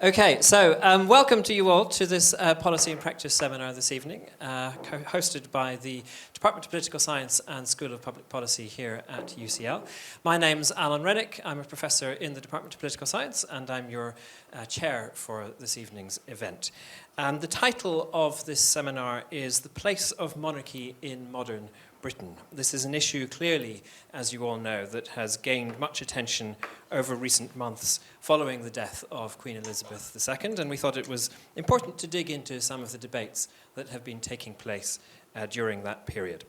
Okay, so welcome to you all to this Policy and Practice seminar this evening, hosted by the Department of Political Science and School of Public Policy here at UCL. My name's Alan Rennick. I'm a professor in the Department of Political Science, and I'm your chair for this evening's event. The title of this seminar is The Place of Monarchy in Modern Britain. This is an issue clearly, as you all know, that has gained much attention over recent months following the death of Queen Elizabeth II, and we thought it was important to dig into some of the debates that have been taking place during that period.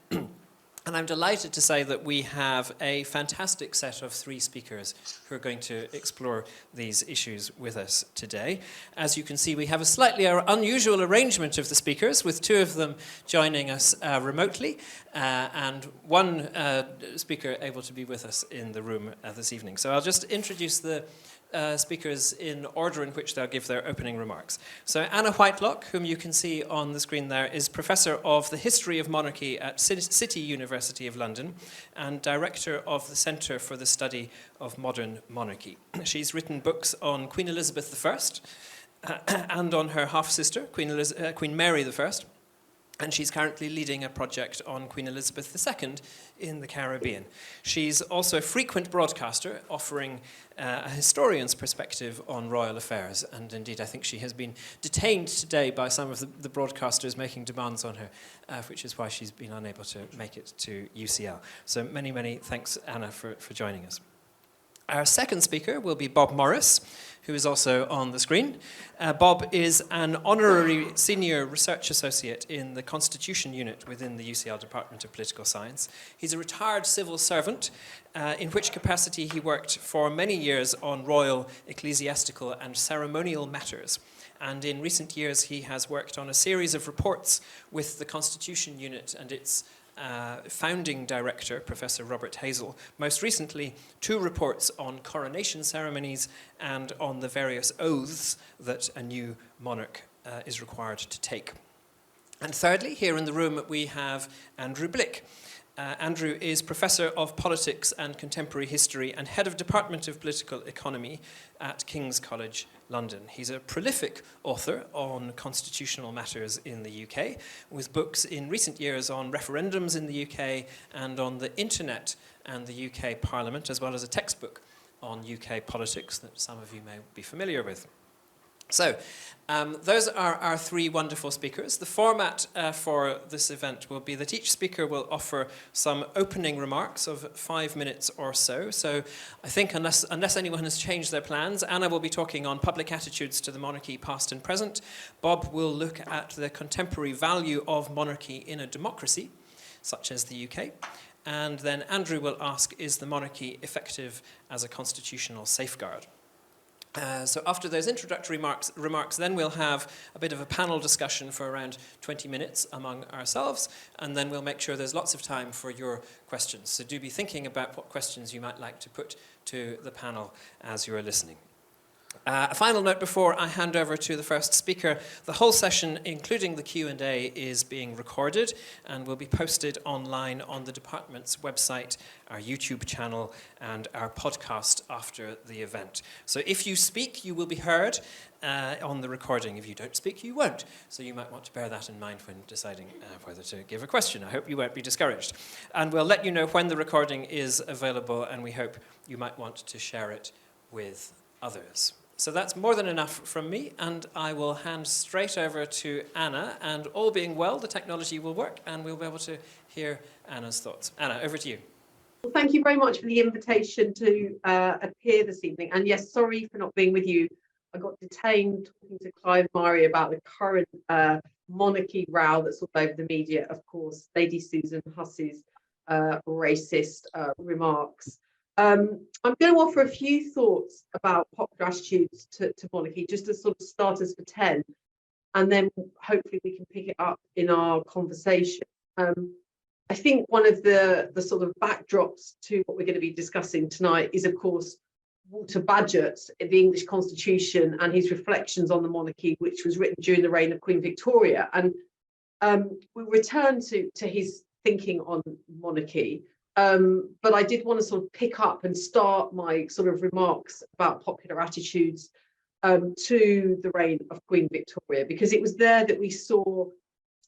And I'm delighted to say that we have a fantastic set of three speakers who are going to explore these issues with us today. As you can see, we have a slightly unusual arrangement of the speakers, with two of them joining us remotely, and one speaker able to be with us in the room this evening. So I'll just introduce the speakers in order in which they'll give their opening remarks. So Anna Whitelock, whom you can see on the screen there, is Professor of the History of Monarchy at City University of London and Director of the Centre for the Study of Modern Monarchy. She's written books on Queen Elizabeth I and on her half-sister, Queen Mary I, and she's currently leading a project on Queen Elizabeth II in the Caribbean. She's also a frequent broadcaster, offering a historian's perspective on royal affairs, and indeed I think she has been detained today by some of the broadcasters making demands on her, which is why she's been unable to make it to UCL. So many, many thanks, Anna, for joining us. Our second speaker will be Bob Morris, who is also on the screen. Bob is an honorary senior research associate in the Constitution Unit within the UCL Department of Political Science. He's a retired civil servant, in which capacity he worked for many years on royal, ecclesiastical and ceremonial matters. And in recent years, he has worked on a series of reports with the Constitution Unit and its founding director, Professor Robert Hazel. Most recently, two reports on coronation ceremonies and on the various oaths that a new monarch is required to take. And thirdly, here in the room, we have Andrew Blick. Andrew is Professor of Politics and Contemporary History and Head of Department of Political Economy at King's College, London. He's a prolific author on constitutional matters in the UK, with books in recent years on referendums in the UK and on the internet and the UK Parliament, as well as a textbook on UK politics that some of you may be familiar with. So, those are our three wonderful speakers. The format for this event will be that each speaker will offer some opening remarks of 5 minutes or so. So I think unless anyone has changed their plans, Anna will be talking on public attitudes to the monarchy, past and present. Bob will look at the contemporary value of monarchy in a democracy, such as the UK. And then Andrew will ask, is the monarchy effective as a constitutional safeguard? So after those introductory remarks, then we'll have a bit of a panel discussion for around 20 minutes among ourselves, and then we'll make sure there's lots of time for your questions. So do be thinking about what questions you might like to put to the panel as you are listening. A final note before I hand over to the first speaker: the whole session, including the Q&A, is being recorded and will be posted online on the department's website, our YouTube channel, and our podcast after the event. So if you speak, you will be heard on the recording. If you don't speak, you won't. So you might want to bear that in mind when deciding whether to give a question. I hope you won't be discouraged. And we'll let you know when the recording is available, and we hope you might want to share it with others. So that's more than enough from me, and I will hand straight over to Anna, and all being well, the technology will work, and we'll be able to hear Anna's thoughts. Anna, over to you. Well, thank you very much for the invitation to appear this evening, and yes, sorry for not being with you. I got detained talking to Clive Murray about the current monarchy row that's all over the media, of course, Lady Susan Huss's racist remarks. I'm going to offer a few thoughts about popular attitudes to monarchy, just as sort of starters for 10, and then hopefully we can pick it up in our conversation. I think one of the sort of backdrops to what we're going to be discussing tonight is, of course, Walter Bagehot's The English Constitution and his reflections on the monarchy, which was written during the reign of Queen Victoria. And we'll return to his thinking on monarchy. But I did want to sort of pick up and start my sort of remarks about popular attitudes to the reign of Queen Victoria, because it was there that we saw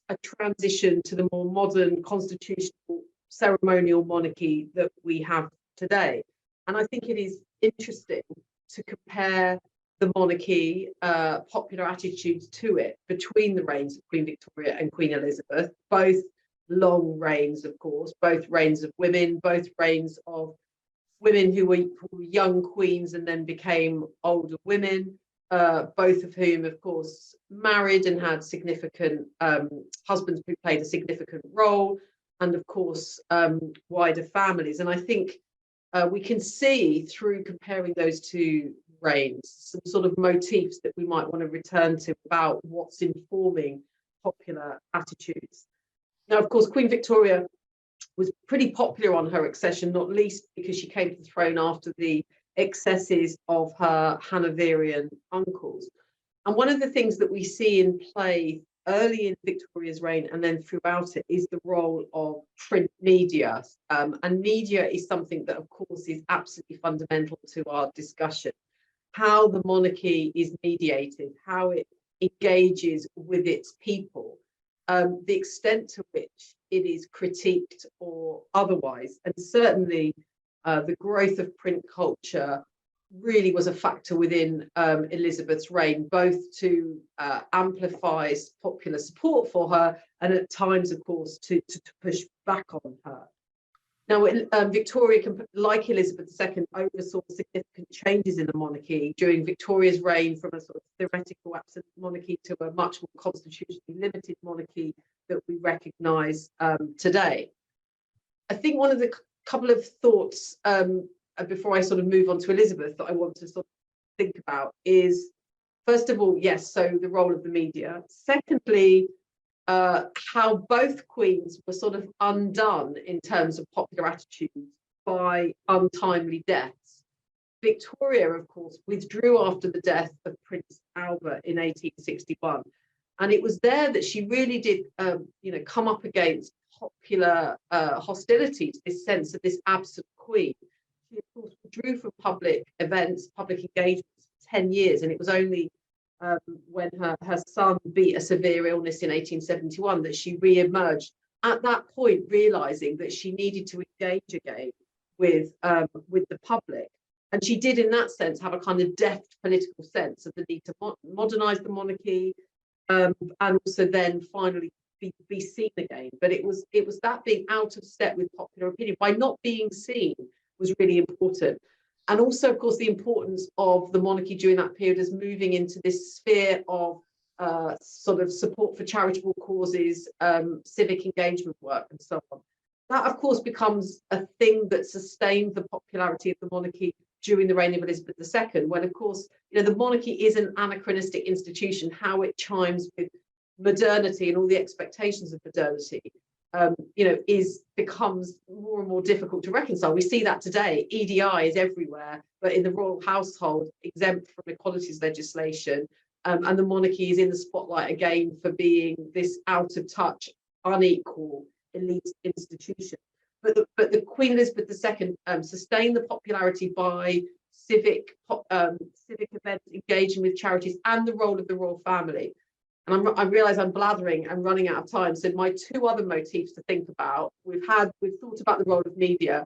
a transition to the more modern constitutional ceremonial monarchy that we have today. And I think it is interesting to compare the monarchy, popular attitudes to it between the reigns of Queen Victoria and Queen Elizabeth, both long reigns, of course, both reigns of women, both reigns of women who were young queens and then became older women, both of whom, of course, married and had significant husbands who played a significant role, and of course, wider families. And I think we can see through comparing those two reigns some sort of motifs that we might want to return to about what's informing popular attitudes. Now, of course, Queen Victoria was pretty popular on her accession, not least because she came to the throne after the excesses of her Hanoverian uncles. And one of the things that we see in play early in Victoria's reign and then throughout it is the role of print media. And media is something that, of course, is absolutely fundamental to our discussion. How the monarchy is mediated, how it engages with its people, the extent to which it is critiqued or otherwise. And certainly the growth of print culture really was a factor within Elizabeth's reign, both to amplify popular support for her and at times, of course, to push back on her. Now, Victoria, like Elizabeth II, oversaw significant changes in the monarchy during Victoria's reign, from a sort of theoretical absolute monarchy to a much more constitutionally limited monarchy that we recognise today. I think one of the couple of thoughts before I sort of move on to Elizabeth that I want to sort of think about is, first of all, yes, so the role of the media. Secondly, how both queens were sort of undone in terms of popular attitudes by untimely deaths. Victoria, of course, withdrew after the death of Prince Albert in 1861. And it was there that she really did, come up against popular hostility to this sense of this absent queen. She, of course, withdrew from public events, public engagements for 10 years. And it was only when her son beat a severe illness in 1871 that she re-emerged, at that point realizing that she needed to engage again with the public. And she did, in that sense, have a kind of deft political sense of the need to modernize the monarchy, and also then finally be seen again. But it was that being out of step with popular opinion by not being seen was really important. And also, of course, the importance of the monarchy during that period as moving into this sphere of sort of support for charitable causes, civic engagement work, and so on. That, of course, becomes a thing that sustained the popularity of the monarchy during the reign of Elizabeth II, when, of course, the monarchy is an anachronistic institution. How it chimes with modernity and all the expectations of modernity becomes more and more difficult to reconcile. We see that today. EDI is everywhere, but in the royal household, exempt from equalities legislation, and the monarchy is in the spotlight again for being this out of touch, unequal elite institution. But the Queen Elizabeth II sustained the popularity by civic events, engaging with charities, and the role of the royal family. And I realise I'm blathering and running out of time. So my two other motifs to think about, we've thought about the role of media,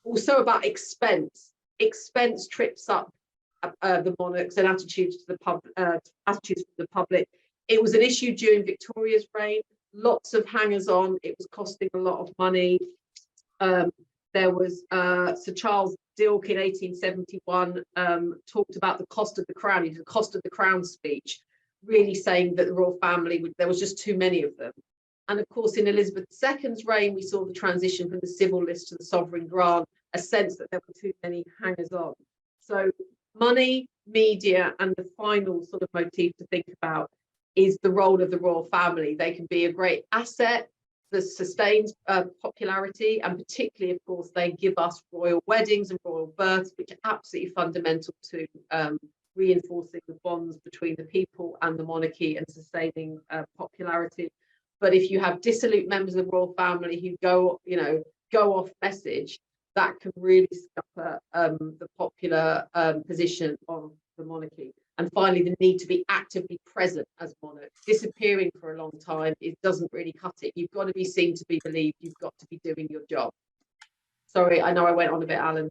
also about expense. Expense trips up the monarchs and attitudes to the public. It was an issue during Victoria's reign. Lots of hangers-on. It was costing a lot of money. There was Sir Charles Dilke in 1871 talked about the cost of the crown. He did the cost of the crown speech, really saying that the royal family, there was just too many of them. And of course, in Elizabeth II's reign, we saw the transition from the civil list to the sovereign grant, a sense that there were too many hangers-on. So money, media, and the final sort of motif to think about is the role of the royal family. They can be a great asset that sustains popularity, and particularly, of course, they give us royal weddings and royal births, which are absolutely fundamental to reinforcing the bonds between the people and the monarchy and sustaining popularity. But if you have dissolute members of the royal family who go off message, that can really scupper the popular position of the monarchy. And finally, the need to be actively present as monarch. Disappearing for a long time, it doesn't really cut it. You've got to be seen to be believed. You've got to be doing your job. Sorry, I know I went on a bit, Alan.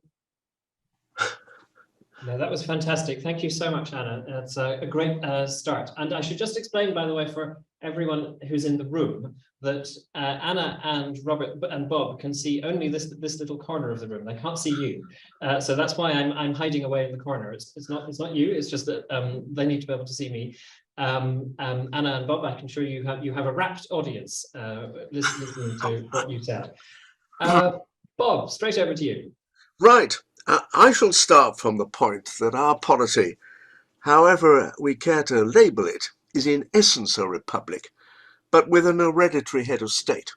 No, that was fantastic. Thank you so much, Anna. That's a great start. And I should just explain, by the way, for everyone who's in the room, that Anna and Robert and Bob can see only this little corner of the room. They can't see you, so that's why I'm hiding away in the corner. It's not you. It's just that they need to be able to see me. Anna and Bob, I can assure you have a rapt audience listening to what you said. Bob, straight over to you. Right. I shall start from the point that our polity, however we care to label it, is in essence a republic, but with an hereditary head of state.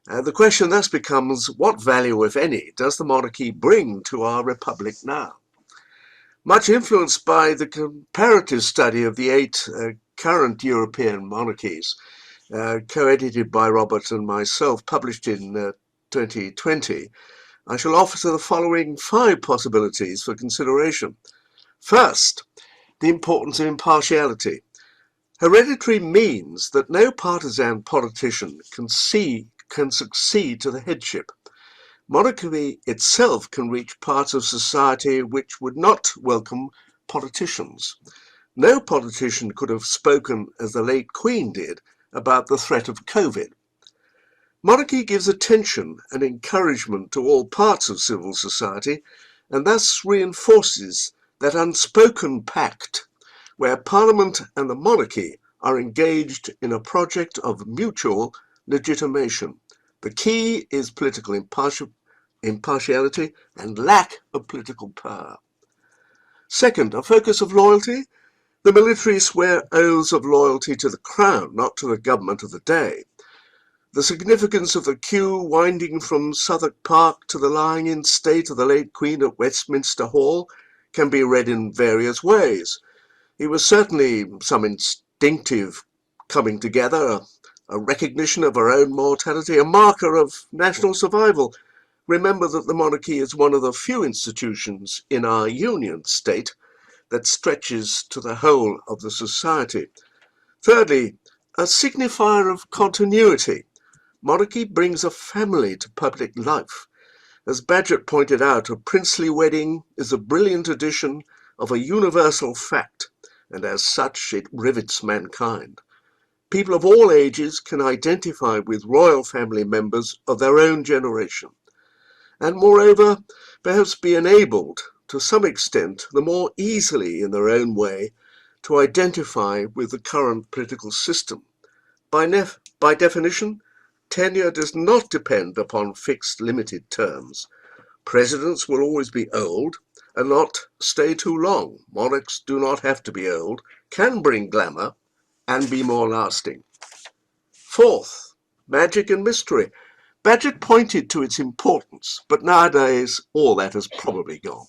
The question thus becomes, what value, if any, does the monarchy bring to our republic now? Much influenced by the comparative study of the 8 current European monarchies, co-edited by Robert and myself, published in 2020, I shall offer the following 5 possibilities for consideration. First, the importance of impartiality. Hereditary means that no partisan politician can succeed to the headship. Monarchy itself can reach parts of society which would not welcome politicians. No politician could have spoken as the late Queen did about the threat of COVID. Monarchy gives attention and encouragement to all parts of civil society, and thus reinforces that unspoken pact where Parliament and the monarchy are engaged in a project of mutual legitimation. The key is political impartiality and lack of political power. Second, a focus of loyalty. The military swear oaths of loyalty to the crown, not to the government of the day. The significance of the queue winding from Southwark Park to the lying-in state of the late Queen at Westminster Hall can be read in various ways. It was certainly some instinctive coming together, a recognition of our own mortality, a marker of national survival. Remember that the monarchy is one of the few institutions in our union state that stretches to the whole of the society. Thirdly, a signifier of continuity. Monarchy brings a family to public life. As Bagehot pointed out, a princely wedding is a brilliant addition of a universal fact, and as such it rivets mankind. People of all ages can identify with royal family members of their own generation, and moreover, perhaps be enabled, to some extent, the more easily in their own way, to identify with the current political system. By definition, tenure does not depend upon fixed limited terms. Presidents will always be old and not stay too long. Monarchs do not have to be old, can bring glamour and be more lasting. Fourth, magic and mystery. Bagehot pointed to its importance, but nowadays all that has probably gone.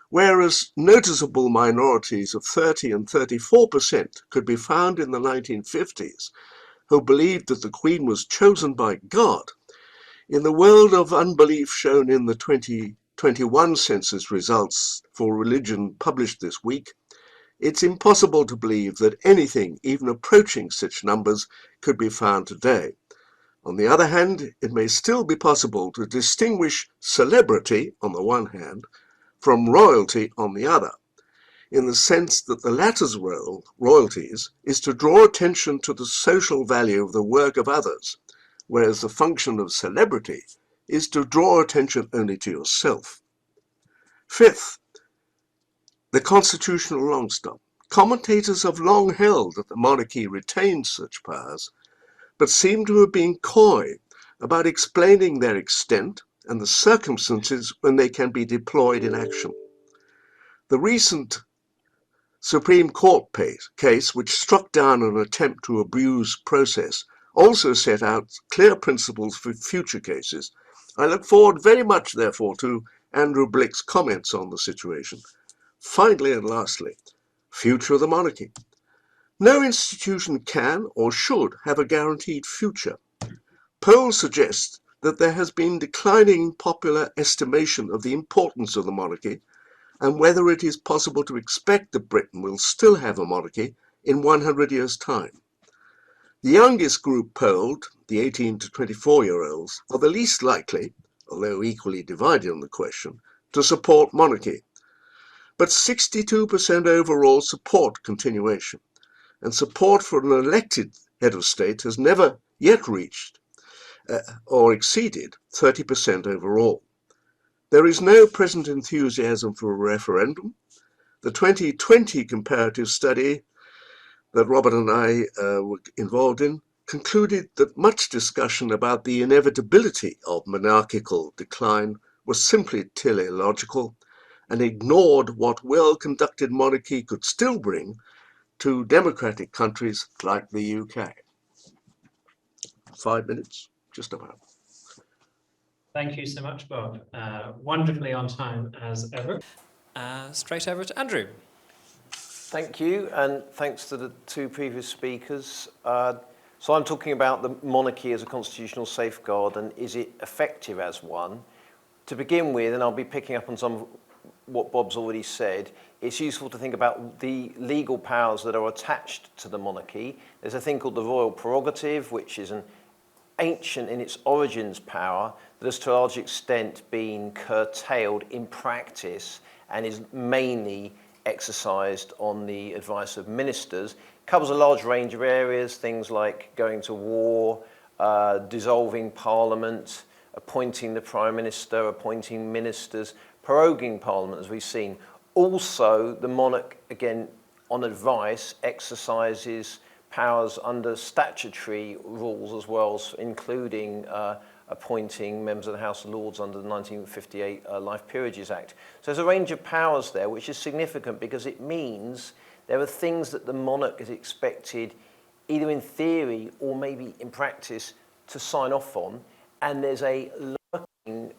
Whereas noticeable minorities of 30 and 34% could be found in the 1950s, who believed that the Queen was chosen by God, in the world of unbelief shown in the 2021 census results for religion published this week, it's impossible to believe that anything even approaching such numbers could be found today. On the other hand, it may still be possible to distinguish celebrity, on the one hand, from royalty on the other, in the sense that the latter's role, royalties, is to draw attention to the social value of the work of others, whereas the function of celebrity is to draw attention only to yourself. Fifth, the constitutional long stop. Commentators have long held that the monarchy retains such powers, but seem to have been coy about explaining their extent and the circumstances when they can be deployed in action. The recent Supreme Court case, which struck down an attempt to abuse process, also set out clear principles for future cases. I look forward very much, therefore, to Andrew Blick's comments on the situation. Finally and lastly, future of the monarchy. No institution can or should have a guaranteed future. Polls suggest that there has been declining popular estimation of the importance of the monarchy, and whether it is possible to expect that Britain will still have a monarchy in 100 years' time. The youngest group polled, the 18 to 24-year-olds, are the least likely, although equally divided on the question, to support monarchy. But 62% overall support continuation, and support for an elected head of state has never yet reached or exceeded 30% overall. There is no present enthusiasm for a referendum. The 2020 comparative study that Robert and I were involved in concluded that much discussion about the inevitability of monarchical decline was simply teleological and ignored what well-conducted monarchy could still bring to democratic countries like the UK. 5 minutes, just about. Thank you so much, Bob. Wonderfully on time as ever. Straight over to Andrew. Thank you, and thanks to the two previous speakers. So I'm talking about the monarchy as a constitutional safeguard, and is it effective as one? To begin with, and I'll be picking up on some of what Bob's already said, it's useful to think about the legal powers that are attached to the monarchy. There's a thing called the royal prerogative, which is an ancient in its origins power that has to a large extent been curtailed in practice and is mainly exercised on the advice of ministers. Covers a large range of areas, things like going to war, dissolving parliament, appointing the prime minister, appointing ministers, proroguing parliament, as we've seen. Also, the monarch, again, on advice, exercises powers under statutory rules as well, including appointing members of the House of Lords under the 1958 Life Peerages Act. So there's a range of powers there, which is significant because it means there are things that the monarch is expected, either in theory or maybe in practice, to sign off on. And there's a lurking,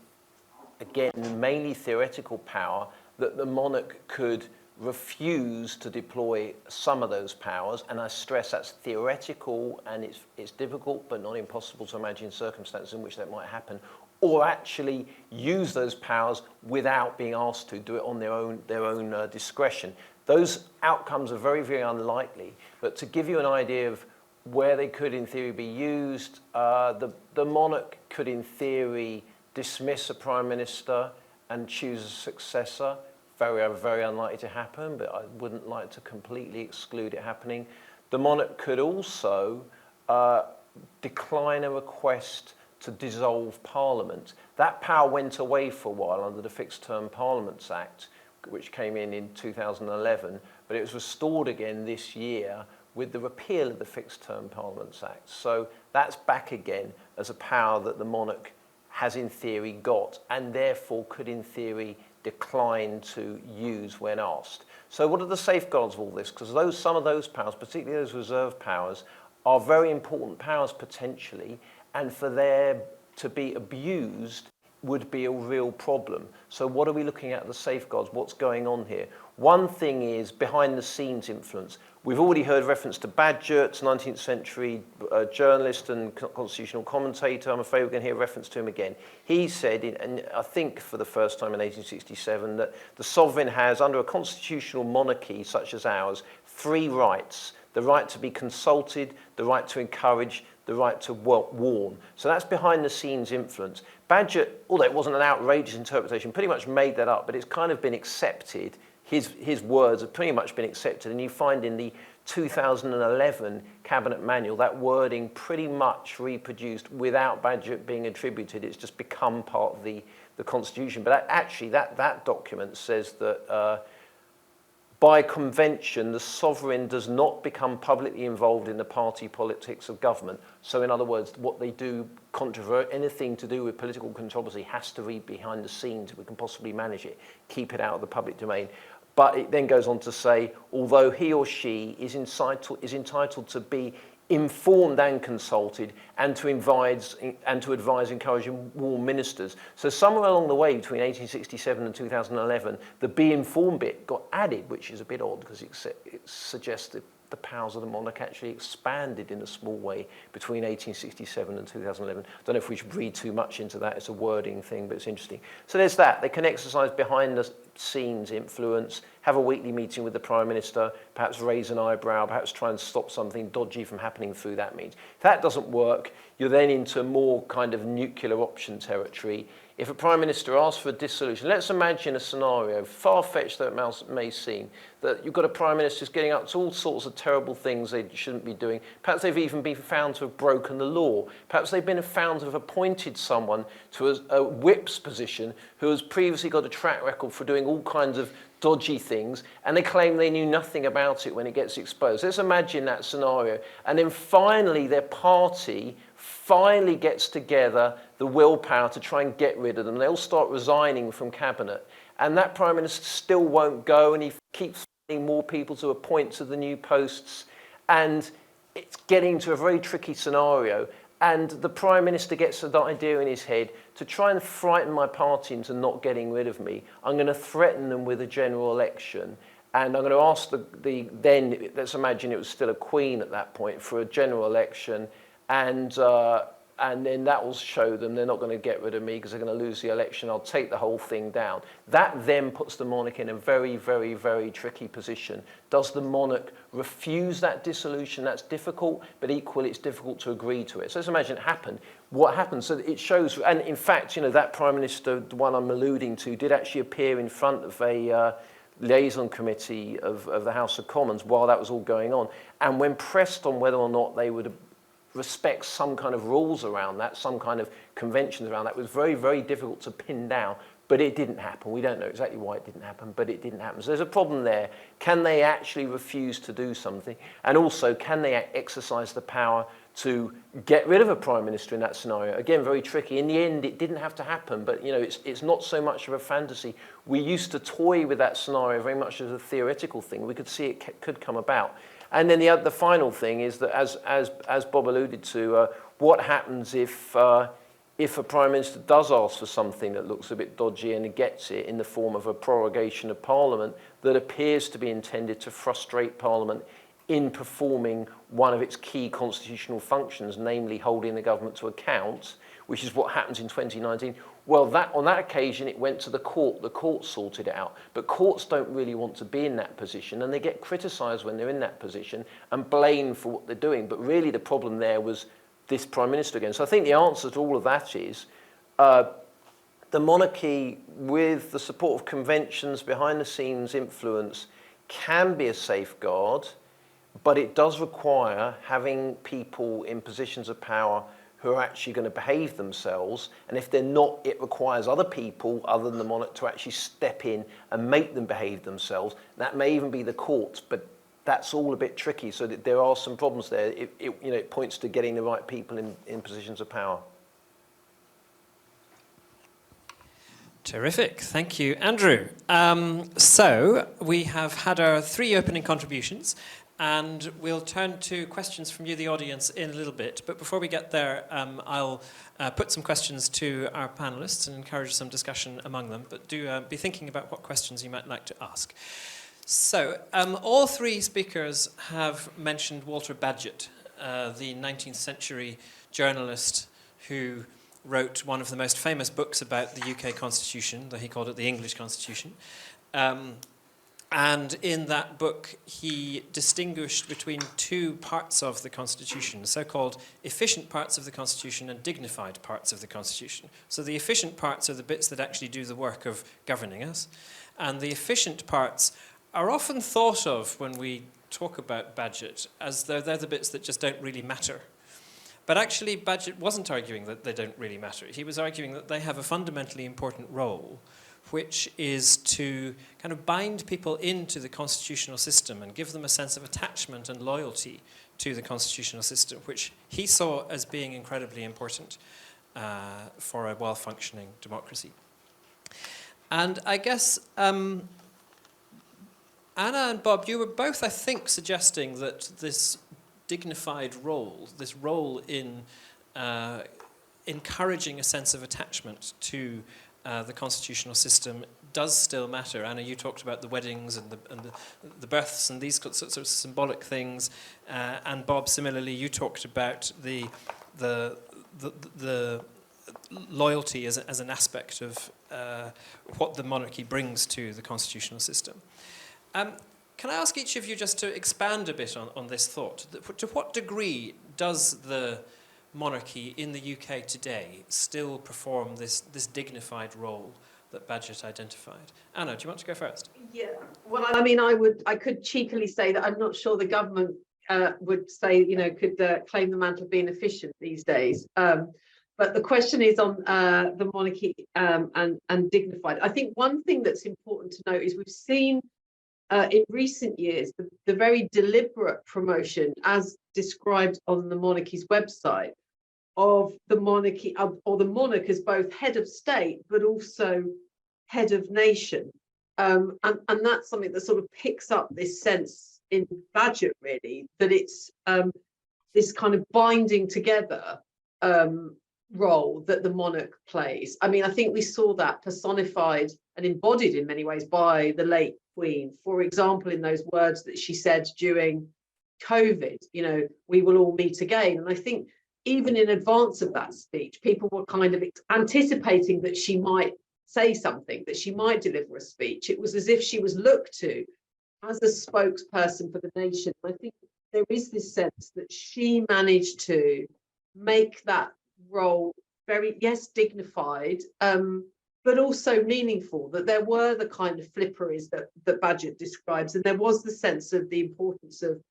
again, mainly theoretical power that the monarch could refuse to deploy some of those powers, and I stress that's theoretical and it's difficult but not impossible to imagine circumstances in which that might happen, or actually use those powers without being asked to do it on their own discretion. Those outcomes are very, very unlikely, but to give you an idea of where they could in theory be used, the monarch could in theory dismiss a prime minister and choose a successor. Very, very unlikely to happen, but I wouldn't like to completely exclude it happening. The monarch could also decline a request to dissolve Parliament. That power went away for a while under the Fixed Term Parliaments Act, which came in 2011, but it was restored again this year with the repeal of the Fixed Term Parliaments Act. So that's back again as a power that the monarch has in theory got, and therefore could in theory decline to use when asked. So what are the safeguards of all this? Because some of those powers, particularly those reserve powers, are very important powers potentially, and for there to be abused would be a real problem. So what are we looking at the safeguards? What's going on here? One thing is behind the scenes influence. We've already heard reference to Bagehot, 19th century journalist and constitutional commentator. I'm afraid we're going to hear reference to him again. He said, and I think for the first time in 1867, that the sovereign has, under a constitutional monarchy such as ours, 3 rights: the right to be consulted, the right to encourage, the right to warn. So that's behind the scenes influence. Bagehot, although it wasn't an outrageous interpretation, pretty much made that up, but it's kind of been accepted. His words have pretty much been accepted, and you find in the 2011 Cabinet Manual that wording pretty much reproduced without Bagehot being attributed. It's just become part of the Constitution. But actually that document says that by convention, the sovereign does not become publicly involved in the party politics of government. So in other words, what they do, anything to do with political controversy has to be behind the scenes if we can possibly manage it, keep it out of the public domain. But it then goes on to say, although he or she is entitled to be informed and consulted, and to advise, encourage, and warn ministers. So somewhere along the way between 1867 and 2011, the be informed bit got added, which is a bit odd because it suggests that the powers of the monarch actually expanded in a small way between 1867 and 2011. I don't know if we should read too much into that. It's a wording thing, but it's interesting. So there's that. They can exercise behind the scenes influence, have a weekly meeting with the Prime Minister, perhaps raise an eyebrow, perhaps try and stop something dodgy from happening through that means. If that doesn't work, you're then into more kind of nuclear option territory. If a Prime Minister asks for a dissolution, let's imagine a scenario, far-fetched though it may seem, that you've got a Prime Minister who's getting up to all sorts of terrible things they shouldn't be doing. Perhaps they've even been found to have broken the law. Perhaps they've been found to have appointed someone to a whip's position who has previously got a track record for doing all kinds of dodgy things, and they claim they knew nothing about it when it gets exposed. Let's imagine that scenario. And then finally their party finally gets together the willpower to try and get rid of them. They'll start resigning from cabinet. And that Prime Minister still won't go, and he keeps finding more people to appoint to the new posts. And it's getting to a very tricky scenario. And the Prime Minister gets an idea in his head to try and frighten my party into not getting rid of me. I'm going to threaten them with a general election. And I'm going to ask then, let's imagine it was still a Queen at that point, for a general election. And then that will show them they're not going to get rid of me because they're going to lose the election. I'll take the whole thing down. That then puts the monarch in a very, very, very tricky position. Does the monarch refuse that dissolution? That's difficult, but equally it's difficult to agree to it. So let's imagine it happened. What happened? So it shows, and in fact, that Prime Minister, the one I'm alluding to, did actually appear in front of a liaison committee of the House of Commons while that was all going on. And when pressed on whether or not they would respect some kind of rules around that, some kind of conventions around that, it was very, very difficult to pin down, but it didn't happen. We don't know exactly why it didn't happen, but it didn't happen. So there's a problem there. Can they actually refuse to do something? And also, can they exercise the power to get rid of a Prime Minister in that scenario? Again, very tricky. In the end, it didn't have to happen, but it's not so much of a fantasy. We used to toy with that scenario very much as a theoretical thing. We could see it could come about. And then the final thing is that, as Bob alluded to, what happens if a Prime Minister does ask for something that looks a bit dodgy and gets it in the form of a prorogation of Parliament that appears to be intended to frustrate Parliament in performing one of its key constitutional functions, namely holding the government to account, which is what happens in 2019. Well, on that occasion, it went to the court. The court sorted it out. But courts don't really want to be in that position, and they get criticised when they're in that position and blamed for what they're doing. But really, the problem there was this Prime Minister again. So I think the answer to all of that is the monarchy, with the support of conventions, behind-the-scenes influence, can be a safeguard, but it does require having people in positions of power who are actually going to behave themselves. And if they're not, it requires other people other than the monarch to actually step in and make them behave themselves. That may even be the courts, but that's all a bit tricky. So that there are some problems there. It points to getting the right people in positions of power. Terrific. Thank you, Andrew. So we have had our 3 opening contributions, and we'll turn to questions from you, the audience, in a little bit. But before we get there, I'll put some questions to our panelists and encourage some discussion among them. But do be thinking about what questions you might like to ask. So all 3 speakers have mentioned Walter Bagehot, the 19th century journalist who wrote one of the most famous books about the UK Constitution, though he called it the English Constitution. And in that book, he distinguished between 2 parts of the Constitution, so-called efficient parts of the Constitution and dignified parts of the Constitution. So the efficient parts are the bits that actually do the work of governing us. And the efficient parts are often thought of when we talk about Bagehot as though they're the bits that just don't really matter. But actually, Bagehot wasn't arguing that they don't really matter. He was arguing that they have a fundamentally important role, which is to kind of bind people into the constitutional system and give them a sense of attachment and loyalty to the constitutional system, which he saw as being incredibly important for a well-functioning democracy. And I guess Anna and Bob, you were both, I think, suggesting that this dignified role, this role in encouraging a sense of attachment to the constitutional system does still matter. Anna, you talked about the weddings and the births and these sorts of symbolic things, and Bob, similarly, you talked about the loyalty as an aspect of what the monarchy brings to the constitutional system. Can I ask each of you just to expand a bit on this thought? To what degree does the monarchy in the UK today still perform this dignified role that Bagehot identified? Anna, do you want to go first? Yeah, well, I mean, I could cheekily say that I'm not sure the government would say, could claim the mantle of being efficient these days. But the question is on the monarchy and dignified. I think one thing that's important to note is we've seen in recent years the very deliberate promotion, as described on the monarchy's website, of the monarchy or the monarch as both head of state but also head of nation. And that's something that sort of picks up this sense in Bagehot, really, that it's this kind of binding together role that the monarch plays. I mean, I think we saw that personified and embodied in many ways by the late Queen. For example, in those words that she said during COVID, we will all meet again. And I think even in advance of that speech, people were kind of anticipating that she might say something, that she might deliver a speech. It was as if she was looked to as a spokesperson for the nation. I think there is this sense that she managed to make that role very, yes, dignified, but also meaningful, that there were the kind of flipperies that Bagehot describes, and there was the sense of the importance of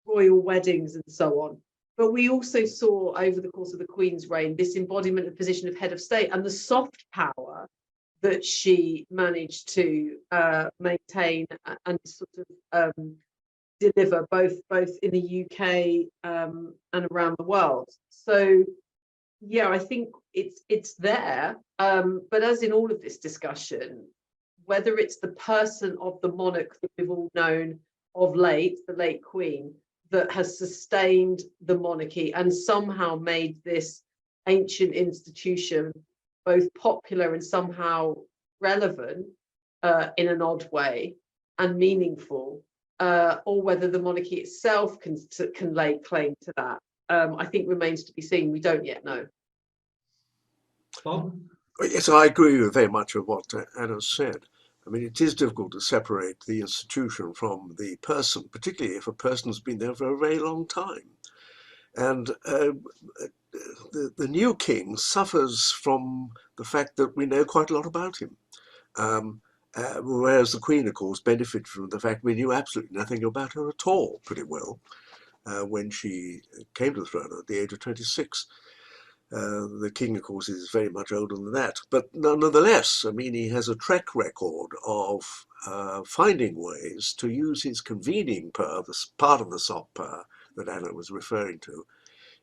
royal weddings and so on. But we also saw over the course of the Queen's reign this embodiment of position of head of state and the soft power that she managed to maintain and sort of deliver both in the UK and around the world. So yeah, I think it's there. But as in all of this discussion, whether it's the person of the monarch that we've all known of late, the late Queen, that has sustained the monarchy and somehow made this ancient institution both popular and somehow relevant in an odd way and meaningful, or whether the monarchy itself can lay claim to that, I think remains to be seen. We don't yet know. Bob? Yes, I agree with very much of what Anna said. I mean, it is difficult to separate the institution from the person, particularly if a person's been there for a very long time. And the new king suffers from the fact that we know quite a lot about him. Whereas the Queen, of course, benefited from the fact we knew absolutely nothing about her at all, pretty well, when she came to the throne at the age of 26. The king, of course, is very much older than that. But nonetheless, I mean, he has a track record of finding ways to use his convening power, this part of the soft power that Anna was referring to,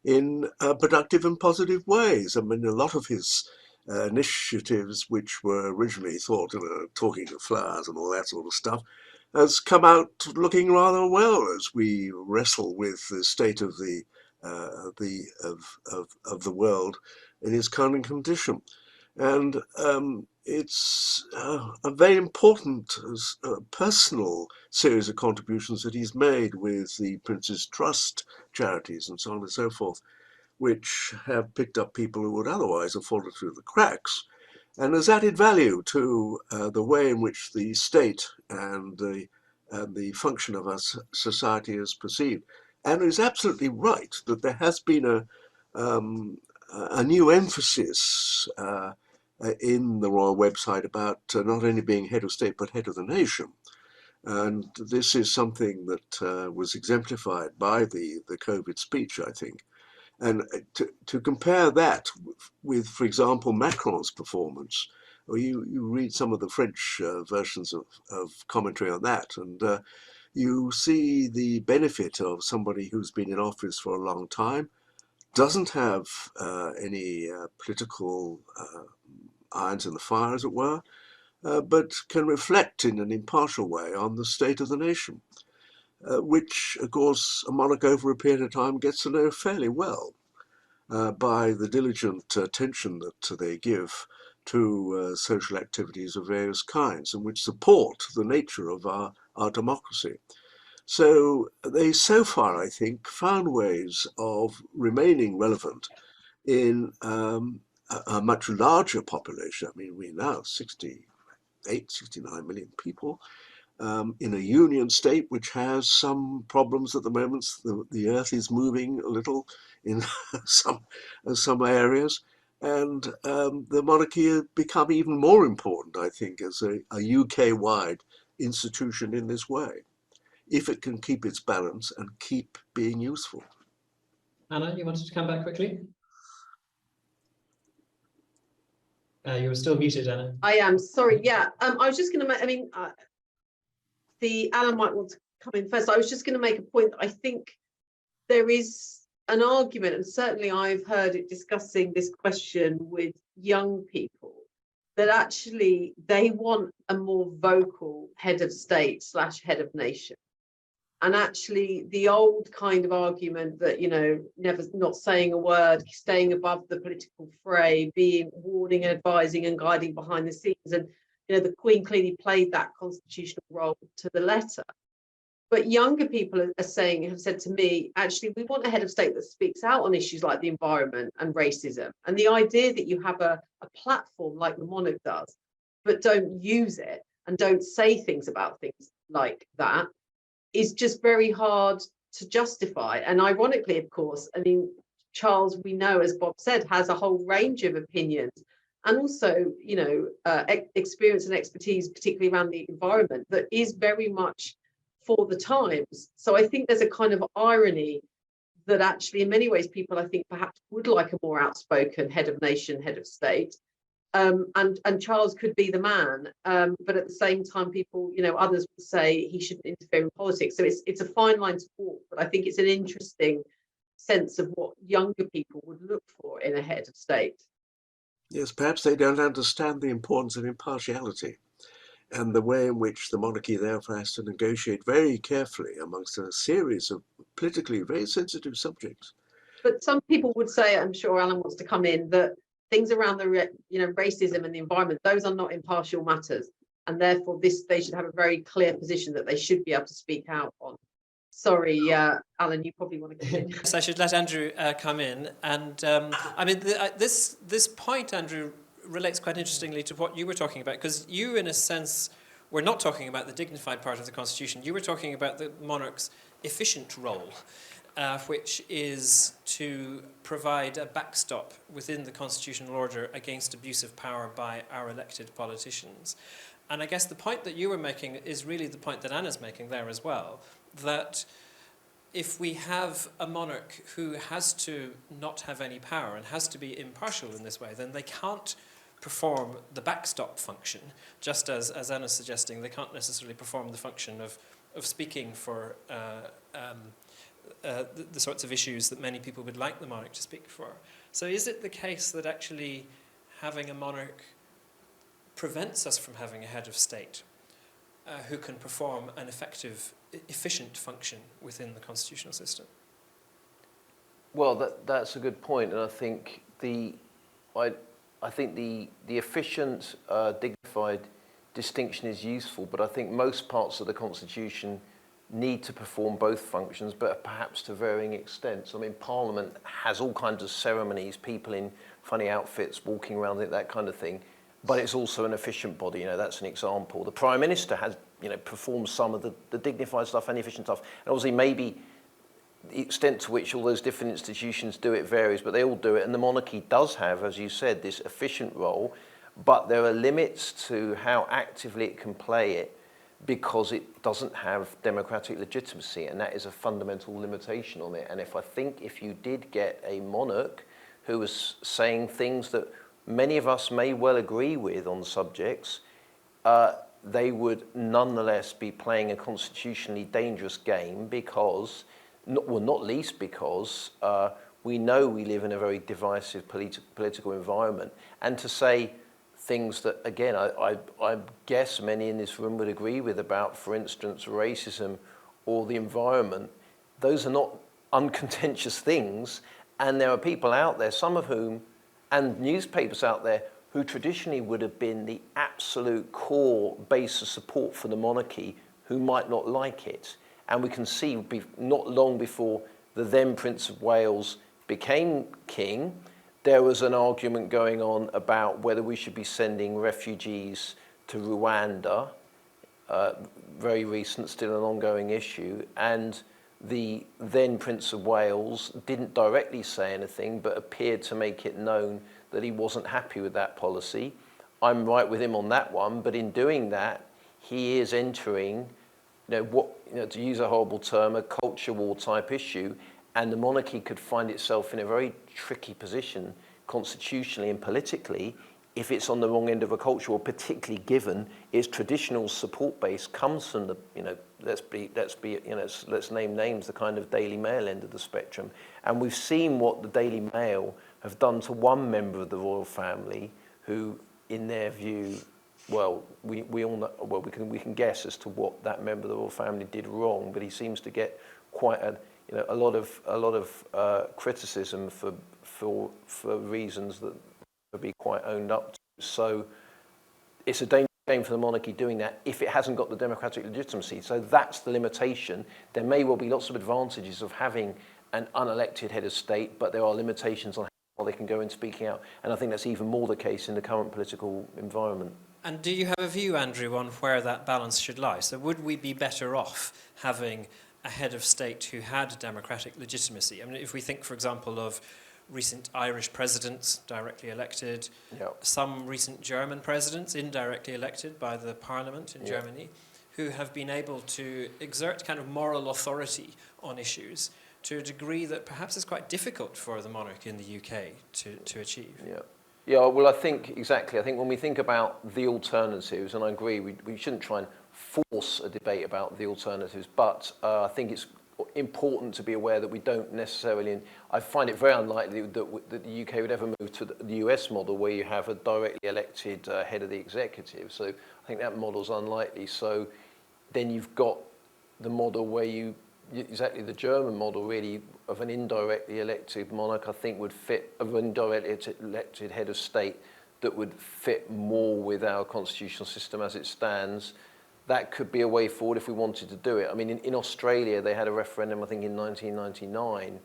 in productive and positive ways. I mean, a lot of his initiatives, which were originally thought of talking to flowers and all that sort of stuff, has come out looking rather well as we wrestle with the state of the world in its current condition. And it's a very important personal series of contributions that he's made with the Prince's Trust charities and so on and so forth, which have picked up people who would otherwise have fallen through the cracks, and has added value to the way in which the state and the function of our society is perceived. And is absolutely right that there has been a new emphasis in the royal website about not only being head of state but head of the nation. And this is something that was exemplified by the COVID speech, I think. And to compare that with, for example, Macron's performance, or you read some of the French versions of commentary on that, and you see the benefit of somebody who's been in office for a long time, doesn't have any political irons in the fire, as it were, but can reflect in an impartial way on the state of the nation, which, of course, a monarch over a period of time gets to know fairly well by the diligent attention that they give to social activities of various kinds and which support the nature of our democracy. So they so far, I think, found ways of remaining relevant in a much larger population. I mean, we're now 68, 69 million people in a union state which has some problems at the moment. The earth is moving a little in some areas. And the monarchy has become even more important, I think, as a UK-wide institution in this way, if it can keep its balance and keep being useful. Anna, you wanted to come back quickly? You were still muted, Anna. I am sorry. Yeah, I was just going to make. I mean, the Alan might want to come in first. I was just going to make a point that I think there is an argument, and certainly I've heard it discussing this question with young people, that actually they want a more vocal head of state / head of nation. And actually the old kind of argument that, never not saying a word, staying above the political fray, being warning and advising and guiding behind the scenes. And, the Queen clearly played that constitutional role to the letter. But younger people have said to me, actually, we want a head of state that speaks out on issues like the environment and racism. And the idea that you have a platform like the monarch does, but don't use it and don't say things about things like that, is just very hard to justify. And ironically, of course, I mean, Charles, we know, as Bob said, has a whole range of opinions and also, experience and expertise, particularly around the environment, that is very much for the times. So I think there's a kind of irony that actually, in many ways, people, I think, perhaps would like a more outspoken head of nation, head of state. And Charles could be the man, but at the same time, people, others would say he shouldn't interfere in politics. So it's a fine line to walk, but I think it's an interesting sense of what younger people would look for in a head of state. Yes, perhaps they don't understand the importance of impartiality and the way in which the monarchy therefore has to negotiate very carefully amongst a series of politically very sensitive subjects. But some people would say, I'm sure Alan wants to come in, that things around the racism and the environment, those are not impartial matters, and therefore they should have a very clear position that they should be able to speak out on. Sorry, Alan, you probably want to come in. Yes, I should let Andrew come in. And I mean, this point, Andrew, relates quite interestingly to what you were talking about, because you, in a sense, were not talking about the dignified part of the Constitution. You were talking about the monarch's efficient role, which is to provide a backstop within the constitutional order against abuse of power by our elected politicians. And I guess the point that you were making is really the point that Anna's making there as well, that if we have a monarch who has to not have any power and has to be impartial in this way, then they can't perform the backstop function, just as Anna's suggesting, they can't necessarily perform the function of speaking for the sorts of issues that many people would like the monarch to speak for. So is it the case that actually having a monarch prevents us from having a head of state who can perform an effective, efficient function within the constitutional system? Well, that's a good point, and I think the efficient, dignified distinction is useful, but I think most parts of the Constitution need to perform both functions, but perhaps to varying extents. I mean, Parliament has all kinds of ceremonies, people in funny outfits walking around it, that kind of thing, but it's also an efficient body, that's an example. The Prime Minister has, performed some of the dignified stuff and efficient stuff, and obviously maybe the extent to which all those different institutions do it varies, but they all do it, and the monarchy does have, as you said, this efficient role, but there are limits to how actively it can play it because it doesn't have democratic legitimacy, and that is a fundamental limitation on it. And if you did get a monarch who was saying things that many of us may well agree with on subjects, they would nonetheless be playing a constitutionally dangerous game because, not least because we know we live in a very divisive political environment. And to say things that, again, I guess many in this room would agree with about, for instance, racism or the environment, those are not uncontentious things. And there are people out there, some of whom, and newspapers out there, who traditionally would have been the absolute core base of support for the monarchy, who might not like it. And we can see not long before the then Prince of Wales became king, there was an argument going on about whether we should be sending refugees to Rwanda, very recent, still an ongoing issue, and the then Prince of Wales didn't directly say anything, but appeared to make it known that he wasn't happy with that policy. I'm right with him on that one, but in doing that, he is entering, to use a horrible term, a culture war type issue, and the monarchy could find itself in a very tricky position constitutionally and politically if it's on the wrong end of a culture war, particularly given its traditional support base comes from the, let's name names, the kind of Daily Mail end of the spectrum. And we've seen what the Daily Mail have done to one member of the royal family who, in their view, well, we all know, well, we can guess as to what that member of the royal family did wrong, but he seems to get quite a lot of criticism for reasons that would be quite owned up to. So it's a dangerous game for the monarchy doing that if it hasn't got the democratic legitimacy. So that's the limitation. There may well be lots of advantages of having an unelected head of state, but there are limitations on how they can go in speaking out. And I think that's even more the case in the current political environment. And do you have a view, Andrew, on where that balance should lie? So would we be better off having a head of state who had democratic legitimacy? I mean, if we think, for example, of recent Irish presidents directly elected, some recent German presidents indirectly elected by the parliament in Germany, who have been able to exert kind of moral authority on issues to a degree that perhaps is quite difficult for the monarch in the UK to achieve. Yeah, well, I think when we think about the alternatives, and I agree, we shouldn't try and force a debate about the alternatives, but I think it's important to be aware that we don't necessarily, I find it very unlikely that the UK would ever move to the US model where you have a directly elected head of the executive. So I think that model's unlikely. So then you've got the model where exactly the German model really of an indirectly elected monarch, I think would fit, of an indirectly elected head of state that would fit more with our constitutional system as it stands. That could be a way forward if we wanted to do it. I mean, in Australia, they had a referendum, I think, in 1999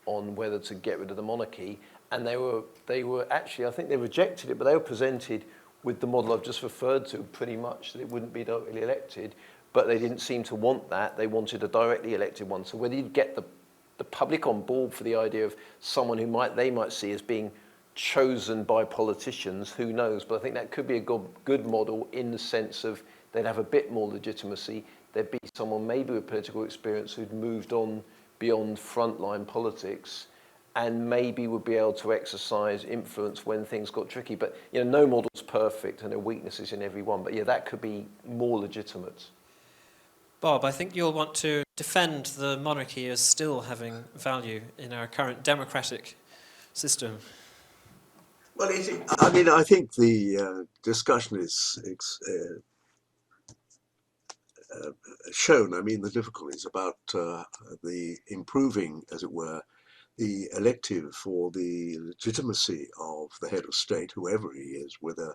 on whether to get rid of the monarchy. And they were actually, I think they rejected it, but they were presented with the model I've just referred to, pretty much, that it wouldn't be directly elected. But they didn't seem to want that. They wanted a directly elected one. So whether you'd get the public on board for the idea of someone who they might see as being chosen by politicians, who knows? But I think that could be a good model in the sense of they'd have a bit more legitimacy. There'd be someone maybe with political experience who'd moved on beyond frontline politics and maybe would be able to exercise influence when things got tricky. But no model's perfect and there are weaknesses in every one. But that could be more legitimate. Bob, I think you'll want to defend the monarchy as still having value in our current democratic system. Well, I think the discussion is shown. I mean, the difficulties about the improving, as it were, the elective or the legitimacy of the head of state, whoever he is, whether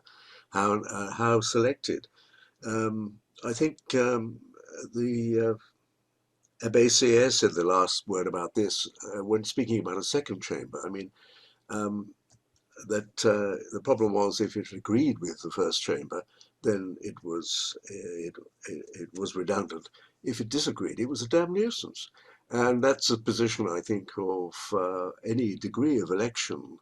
how selected. I think the Abbé said the last word about this when speaking about a second chamber. I mean, that the problem was if it agreed with the first chamber, then it was redundant. If it disagreed, it was a damn nuisance. And that's a position, I think, of any degree of election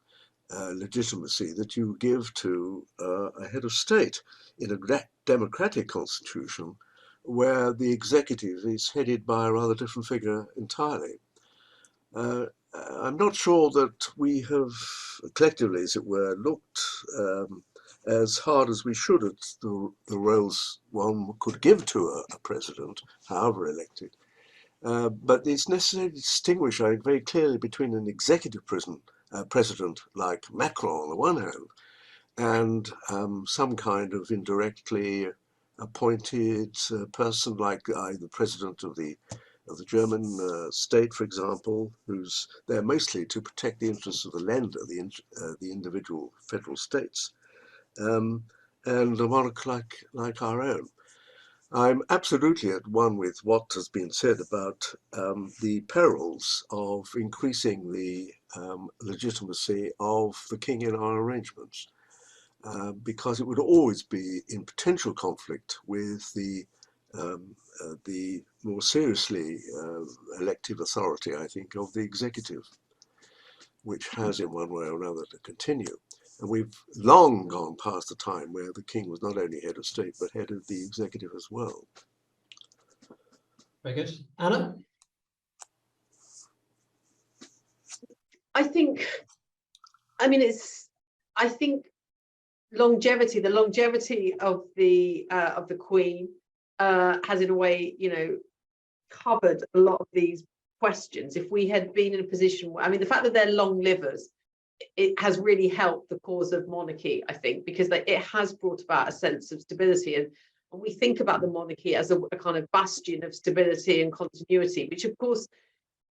legitimacy that you give to a head of state in a democratic constitution where the executive is headed by a rather different figure entirely. I'm not sure that we have collectively, as it were, looked as hard as we should at the roles one could give to a president, however elected. But it's necessary to distinguish, I think, very clearly between an executive president like Macron on the one hand and some kind of indirectly appointed person like the president of the German state, for example, who's there mostly to protect the interests of the lender, the individual federal states, and a monarch like our own. I'm absolutely at one with what has been said about the perils of increasing the legitimacy of the king in our arrangements, because it would always be in potential conflict with the more seriously elective authority, I think, of the executive, which has in one way or another to continue. And we've long gone past the time where the king was not only head of state, but head of the executive as well. Very good. Anna? I think longevity, the longevity of the Queen has in a way, covered a lot of these questions. If we had been in a position where, the fact that they're long livers, it has really helped the cause of monarchy, I think, because it has brought about a sense of stability. And we think about the monarchy as a kind of bastion of stability and continuity, which of course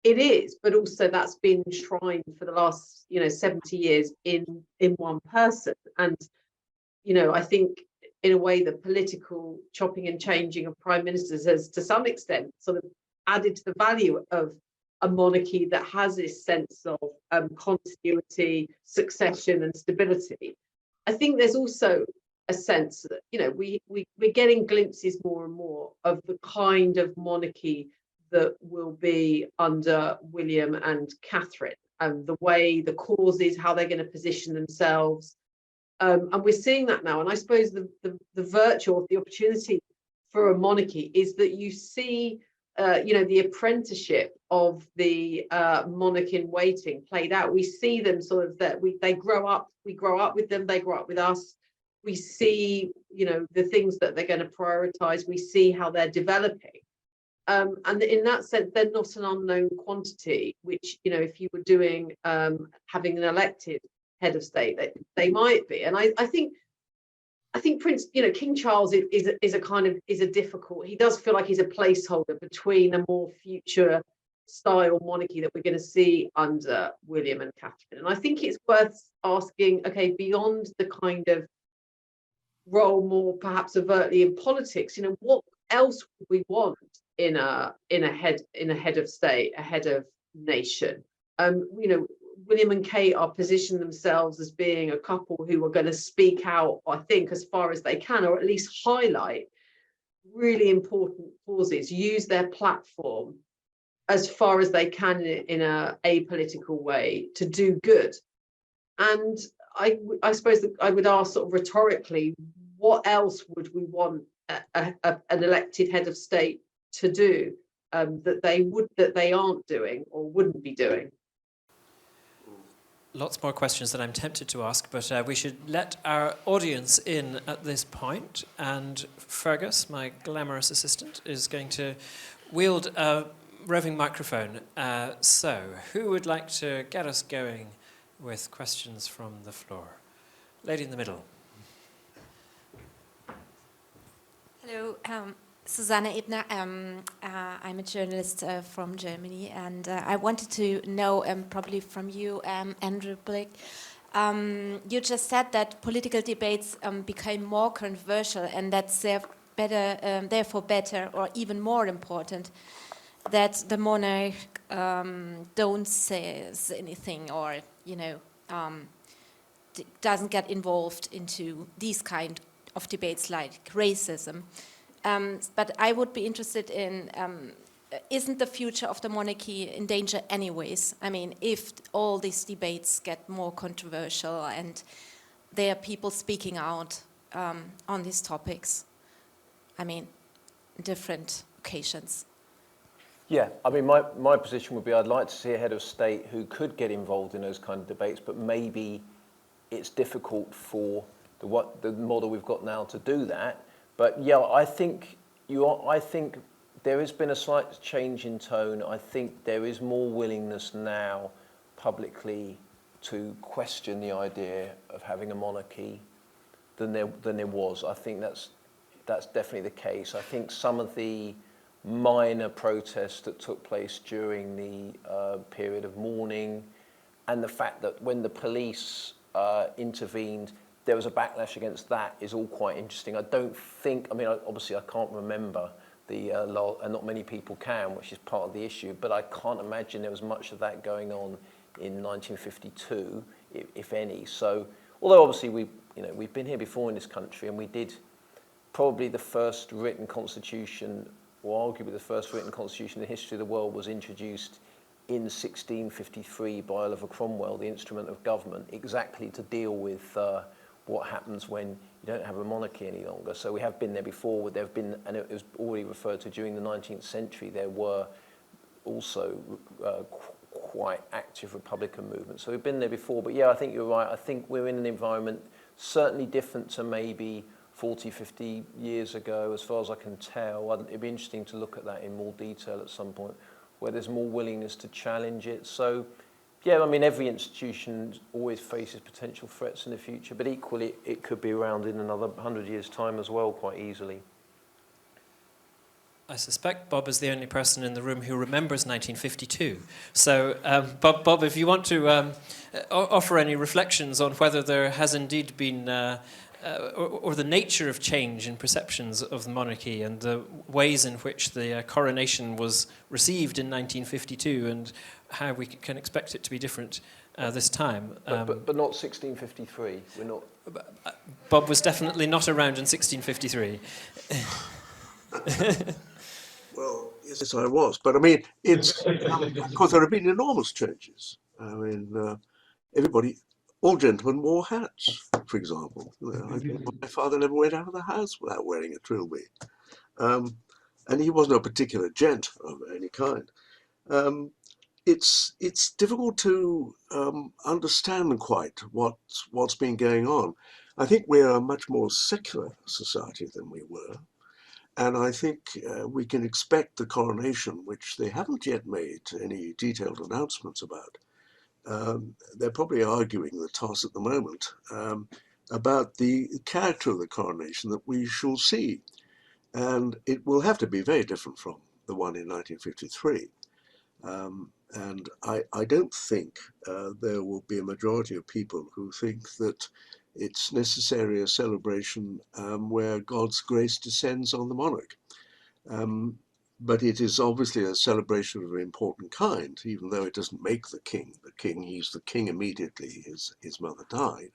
it is, but also that's been enshrined for the last 70 years in one person. And I think in a way the political chopping and changing of prime ministers has to some extent sort of added to the value of a monarchy that has this sense of continuity, succession and stability. I think there's also a sense that we're getting glimpses more and more of the kind of monarchy that will be under William and Catherine, and the way the causes, how they're going to position themselves. And we're seeing that now. And I suppose the virtue or the opportunity for a monarchy is that you see, the apprenticeship of the monarch in waiting played out. We see them sort of they grow up. We grow up with them. They grow up with us. We see, the things that they're going to prioritize. We see how they're developing. And in that sense, they're not an unknown quantity, which, if you were doing having an elected head of state, they might be. And I think Prince, King Charles is a difficult. He does feel like he's a placeholder between a more future style monarchy that we're going to see under William and Catherine. And I think it's worth asking, okay, beyond the kind of role more perhaps overtly in politics, what else would we want in a head of state, a head of nation? William and Kate are positioning themselves as being a couple who are going to speak out, I think, as far as they can, or at least highlight really important causes, use their platform as far as they can in a apolitical way to do good. And I suppose that I would ask sort of rhetorically, what else would we want an elected head of state to do that they aren't doing or wouldn't be doing? Lots more questions that I'm tempted to ask, but we should let our audience in at this point. And Fergus, my glamorous assistant, is going to wield a roving microphone. So who would like to get us going with questions from the floor? Lady in the middle. Hello, Susanne Ebner. I'm a journalist from Germany, and I wanted to know, probably from you, Andrew Blick. You just said that political debates became more controversial, and that's therefore better or even more important that the monarch don't say anything or doesn't get involved into these kind of debates like racism. But I would be interested in, isn't the future of the monarchy in danger anyways? I mean, if all these debates get more controversial and there are people speaking out on these topics, different occasions. Yeah, my position would be I'd like to see a head of state who could get involved in those kind of debates, but maybe it's difficult for the model we've got now to do that. But yeah, I think there has been a slight change in tone. I think there is more willingness now publicly to question the idea of having a monarchy than there was. I think that's definitely the case. I think some of the minor protests that took place during the period of mourning, and the fact that when the police intervened, there was a backlash against that is all quite interesting. I don't think, I mean, obviously I can't remember and not many people can, which is part of the issue, but I can't imagine there was much of that going on in 1952, if any. So, although obviously we've been here before in this country, and we did probably the first written constitution, or arguably the first written constitution in the history of the world, was introduced in 1653 by Oliver Cromwell, the instrument of government, exactly to deal with what happens when you don't have a monarchy any longer. So we have been there before. There have been, and it was already referred to during the 19th century, there were also quite active Republican movements. So we've been there before. But yeah, I think you're right. I think we're in an environment certainly different to maybe 40, 50 years ago, as far as I can tell. It'd be interesting to look at that in more detail at some point, where there's more willingness to challenge it. So, yeah, I mean, every institution always faces potential threats in the future, but equally it could be around in another 100 years' time as well, quite easily. I suspect Bob is the only person in the room who remembers 1952. So, Bob, if you want to offer any reflections on whether there has indeed been, or the nature of change in perceptions of the monarchy and the ways in which the coronation was received in 1952 and how we can expect it to be different this time. But not 1653. We're not. Bob was definitely not around in 1653. Well, yes, I was. But I mean, of course, there have been enormous changes. I mean, all gentlemen wore hats, for example. My father never went out of the house without wearing a trilby. And he wasn't a particular gent of any kind. It's difficult to understand quite what's been going on. I think we're a much more secular society than we were. And I think we can expect the coronation, which they haven't yet made any detailed announcements about. They're probably arguing the toss at the moment about the character of the coronation that we shall see. And it will have to be very different from the one in 1953. And I don't think there will be a majority of people who think that it's necessarily a celebration where God's grace descends on the monarch. But it is obviously a celebration of an important kind, even though it doesn't make the king. He's the king immediately his mother died.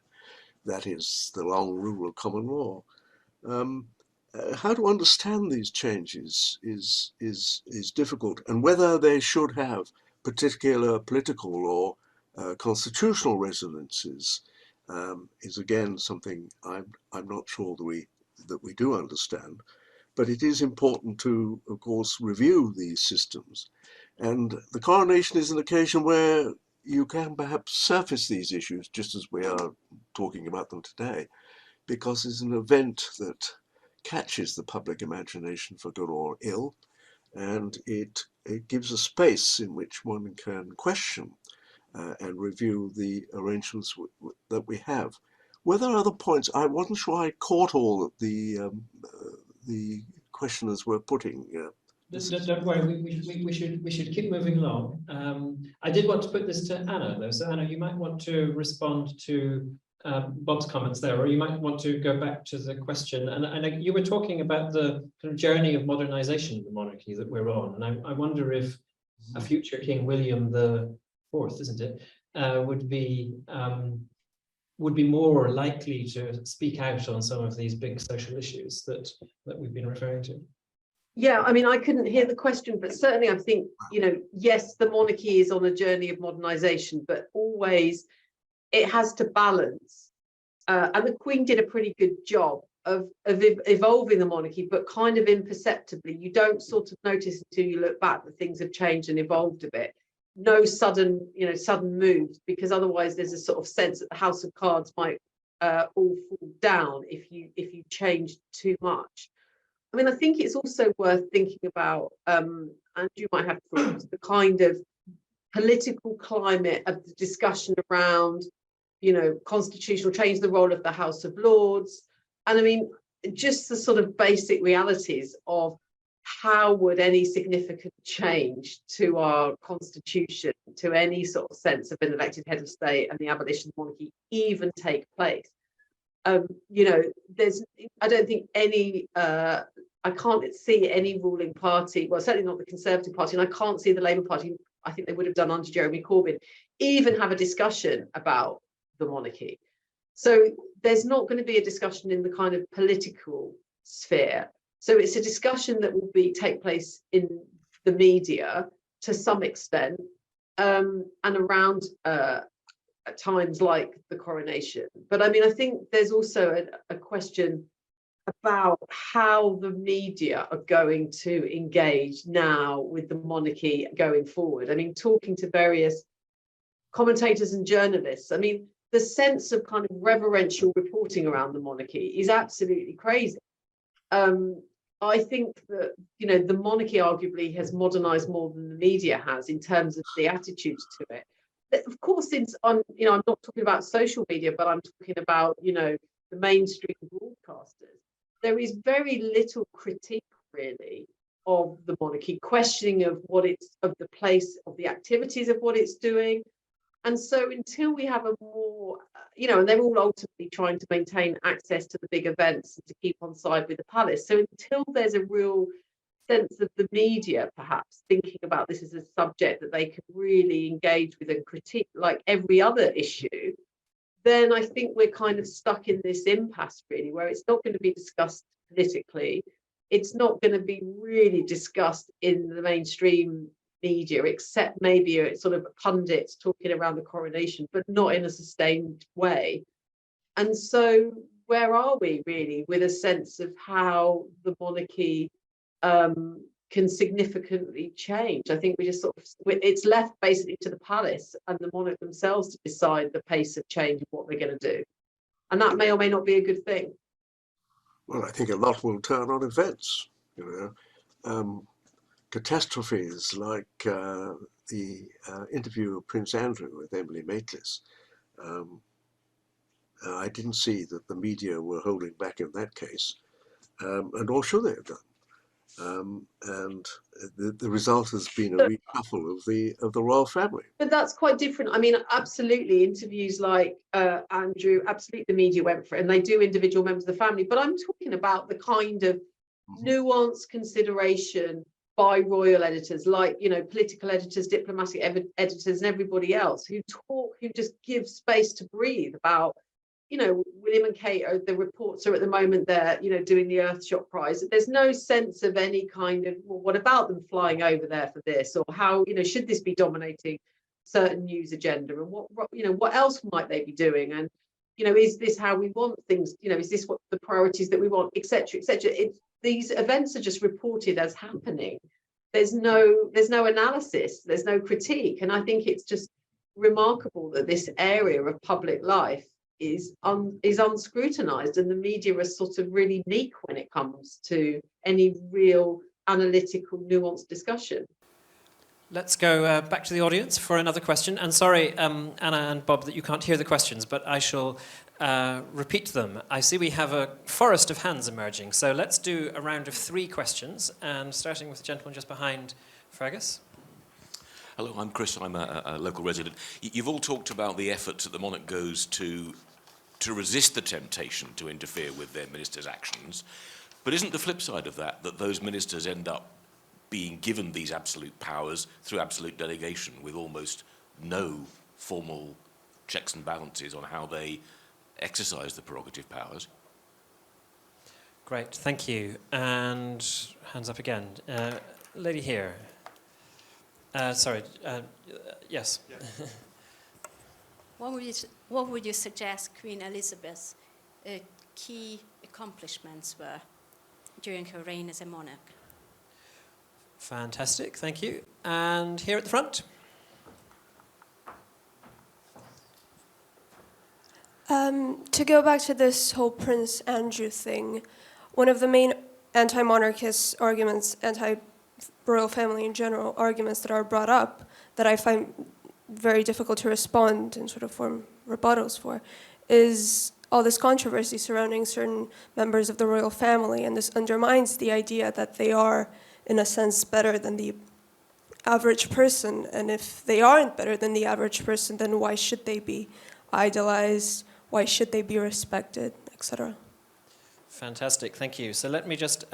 That is the long rule of common law. How to understand these changes is difficult, and whether they should have particular political or constitutional resonances is again something I'm not sure that we do understand. But it is important to, of course, review these systems. And the coronation is an occasion where you can perhaps surface these issues just as we are talking about them today, because it's an event that catches the public imagination for good or ill, and it gives a space in which one can question and review the arrangements that we have. Were there other points? I wasn't sure I caught all of the questioners were putting. Don't worry, we should keep moving along. I did want to put this to Anna, though. So Anna, you might want to respond to Bob's comments there, or you might want to go back to the question. And you were talking about the kind of journey of modernization of the monarchy that we're on. And I wonder if a future King William the Fourth, isn't it, would be more likely to speak out on some of these big social issues that we've been referring to. Yeah, I mean, I couldn't hear the question, but certainly I think, yes, the monarchy is on a journey of modernization, but always it has to balance. And the Queen did a pretty good job of evolving the monarchy, but kind of imperceptibly. You don't sort of notice until you look back that things have changed and evolved a bit. No sudden moves, because otherwise there's a sort of sense that the house of cards might all fall down if you change too much. I mean, I think it's also worth thinking about, and you might have thoughts, the kind of political climate of the discussion around, constitutional change, the role of the House of Lords, and I mean, just the sort of basic realities of how would any significant change to our constitution, to any sort of sense of an elected head of state and the abolition of monarchy even take place? I don't think I can't see any ruling party, well, certainly not the Conservative Party, and I can't see the Labour Party, I think they would have done under Jeremy Corbyn, even have a discussion about the monarchy. So there's not going to be a discussion in the kind of political sphere. So it's a discussion that will take place in the media to some extent, and around at times like the coronation. But I mean, I think there's also a question about how the media are going to engage now with the monarchy going forward. I mean, talking to various commentators and journalists, I mean, the sense of kind of reverential reporting around the monarchy is absolutely crazy. I think that, the monarchy arguably has modernized more than the media has in terms of the attitudes to it. Of course, I'm not talking about social media, but I'm talking about, the mainstream broadcasters. There is very little critique, really, of the monarchy, questioning of the place of the activities of what it's doing. And so until we have a more, and they're all ultimately trying to maintain access to the big events and to keep on side with the palace. So until there's a real sense of the media perhaps thinking about this as a subject that they can really engage with and critique like every other issue, then I think we're kind of stuck in this impasse, really, where it's not going to be discussed politically. It's not going to be really discussed in the mainstream media, except maybe a sort of pundits talking around the coronation, but not in a sustained way. And so where are we really with a sense of how the monarchy can significantly change? I think we just it's left basically to the palace and the monarch themselves to decide the pace of change and what they're going to do. And that may or may not be a good thing. Well, I think a lot will turn on events, catastrophes like the interview of Prince Andrew with Emily Maitlis. I didn't see that the media were holding back in that case, and nor should they have done. And the result has been a reshuffle of the royal family. But that's quite different. I mean, absolutely, interviews like Andrew, absolutely, the media went for it, and they do individual members of the family. But I'm talking about the kind of nuanced consideration by royal editors, like political editors, diplomatic editors, and everybody else who just give space to breathe about. William and Kate, the reports are at the moment they're, doing the Earthshot Prize. There's no sense of any kind of, well, what about them flying over there for this? Or how, should this be dominating certain news agenda? And what else might they be doing? And, is this how we want things? Is this what the priorities that we want, et cetera, et cetera? These events are just reported as happening. There's no analysis, there's no critique. And I think it's just remarkable that this area of public life is unscrutinized, and the media is sort of really meek when it comes to any real analytical, nuanced discussion. Let's go back to the audience for another question. And sorry, Anna and Bob, that you can't hear the questions, but I shall repeat them. I see we have a forest of hands emerging, so let's do a round of 3 questions, and starting with the gentleman just behind Fergus. Hello, I'm Chris. I'm a local resident. You've all talked about the efforts that the monarch goes to resist the temptation to interfere with their ministers' actions. But isn't the flip side of that those ministers end up being given these absolute powers through absolute delegation with almost no formal checks and balances on how they exercise the prerogative powers? Great, thank you. And hands up again. Lady here. Sorry, yes. Yeah. What would you suggest Queen Elizabeth's key accomplishments were during her reign as a monarch? Fantastic, thank you. And here at the front. To go back to this whole Prince Andrew thing, one of the main anti-monarchist arguments, anti-royal family in general arguments that are brought up that I find very difficult to respond and sort of form rebuttals for is all this controversy surrounding certain members of the royal family, and this undermines the idea that they are, in a sense, better than the average person. And if they aren't better than the average person, then why should they be idolized? Why should they be respected, etc. Fantastic, thank you. So let me just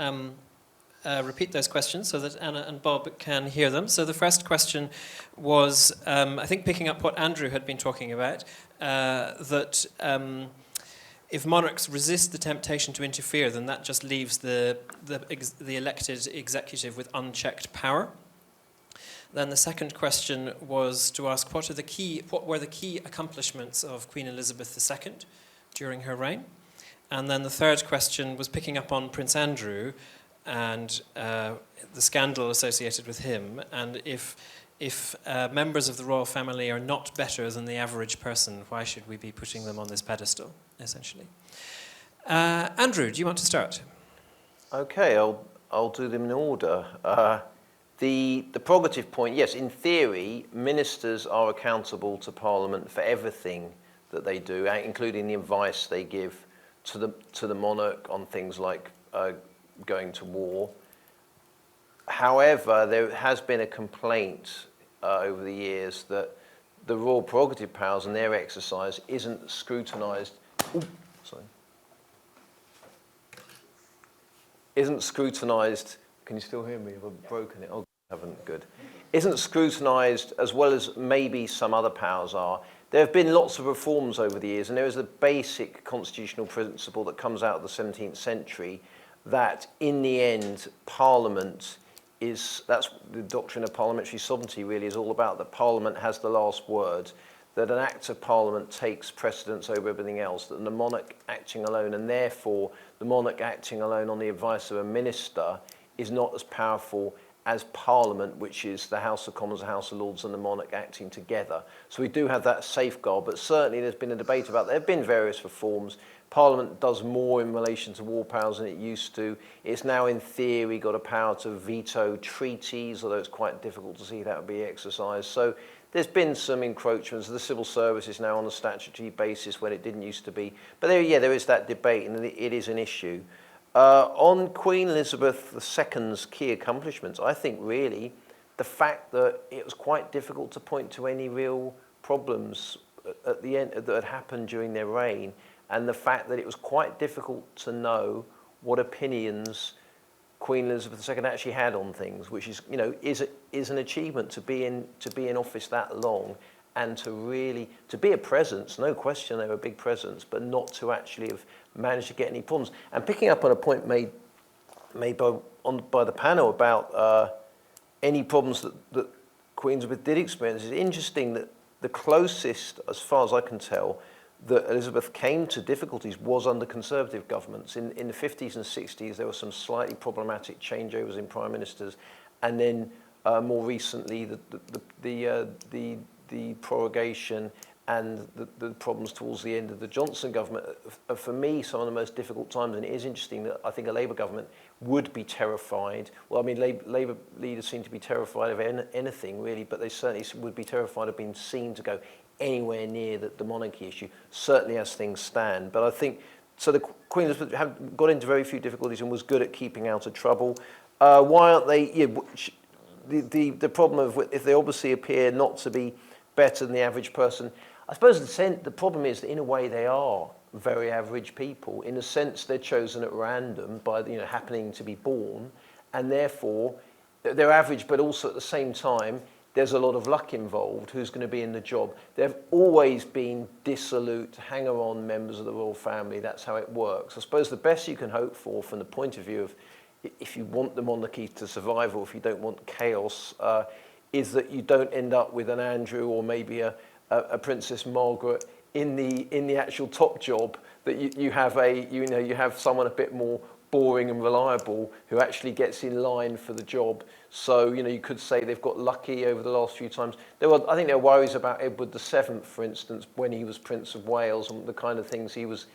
repeat those questions so that Anna and Bob can hear them. So the first question was, I think picking up what Andrew had been talking about, that if monarchs resist the temptation to interfere, then that just leaves the elected executive with unchecked power. Then the second question was to ask what were the key accomplishments of Queen Elizabeth II during her reign. And then the third question was picking up on Prince Andrew and the scandal associated with him, and if members of the royal family are not better than the average person, why should we be putting them on this pedestal, essentially? Andrew, do you want to start? Okay, I'll do them in order. The prerogative point, yes, in theory, ministers are accountable to Parliament for everything that they do, including the advice they give to the monarch on things like going to war. However, there has been a complaint over the years that the royal prerogative powers and their exercise isn't scrutinised. Isn't scrutinised. Can you still hear me? I've broken it. Oh, I haven't. Good. Isn't scrutinised as well as maybe some other powers are. There have been lots of reforms over the years, and there is a basic constitutional principle that comes out of the 17th century that in the end, Parliament that's the doctrine of parliamentary sovereignty really is all about, that Parliament has the last word, that an act of Parliament takes precedence over everything else, that the monarch acting alone, and therefore the monarch acting alone on the advice of a minister is not as powerful as Parliament, which is the House of Commons, the House of Lords, and the monarch acting together. So we do have that safeguard, but certainly there's been a debate about, there have been various reforms. Parliament does more in relation to war powers than it used to. It's now in theory got a power to veto treaties, although it's quite difficult to see that would be exercised. So there's been some encroachments. The civil service is now on a statutory basis when it didn't used to be. But there is that debate, and it is an issue. On Queen Elizabeth II's key accomplishments, I think really the fact that it was quite difficult to point to any real problems at the end that had happened during their reign, and the fact that it was quite difficult to know what opinions Queen Elizabeth II actually had on things, which is, is an achievement to be in office that long, and to be a presence. No question, they were a big presence, but not to actually have managed to get any problems. And picking up on a point made by the panel about any problems that Queen Elizabeth did experience, it's interesting that the closest, as far as I can tell, that Elizabeth came to difficulties was under Conservative governments. In the 50s and 60s, there were some slightly problematic changeovers in prime ministers, and then more recently, the prorogation and the problems towards the end of the Johnson government are, for me, some of the most difficult times. And it is interesting that I think a Labour government would be terrified. Well, I mean, Labour leaders seem to be terrified of anything, really, but they certainly would be terrified of being seen to go anywhere near the monarchy issue, certainly as things stand. But I think, so the Queen Elizabeth got into very few difficulties and was good at keeping out of trouble. Why aren't they, the problem of if they obviously appear not to be better than the average person, I suppose the problem is that in a way they are very average people. In a sense, they're chosen at random by happening to be born, and therefore they're average, but also at the same time, there's a lot of luck involved. Who's going to be in the job? They've always been dissolute, hanger-on members of the royal family. That's how it works. I suppose the best you can hope for from the point of view of if you want the monarchy to survive or if you don't want chaos, is that you don't end up with an Andrew or maybe a Princess Margaret in the actual top job, that you have someone a bit more boring and reliable who actually gets in line for the job. So, you could say they've got lucky over the last few times. I think there were worries about Edward VII, for instance, when he was Prince of Wales and the kind of things he was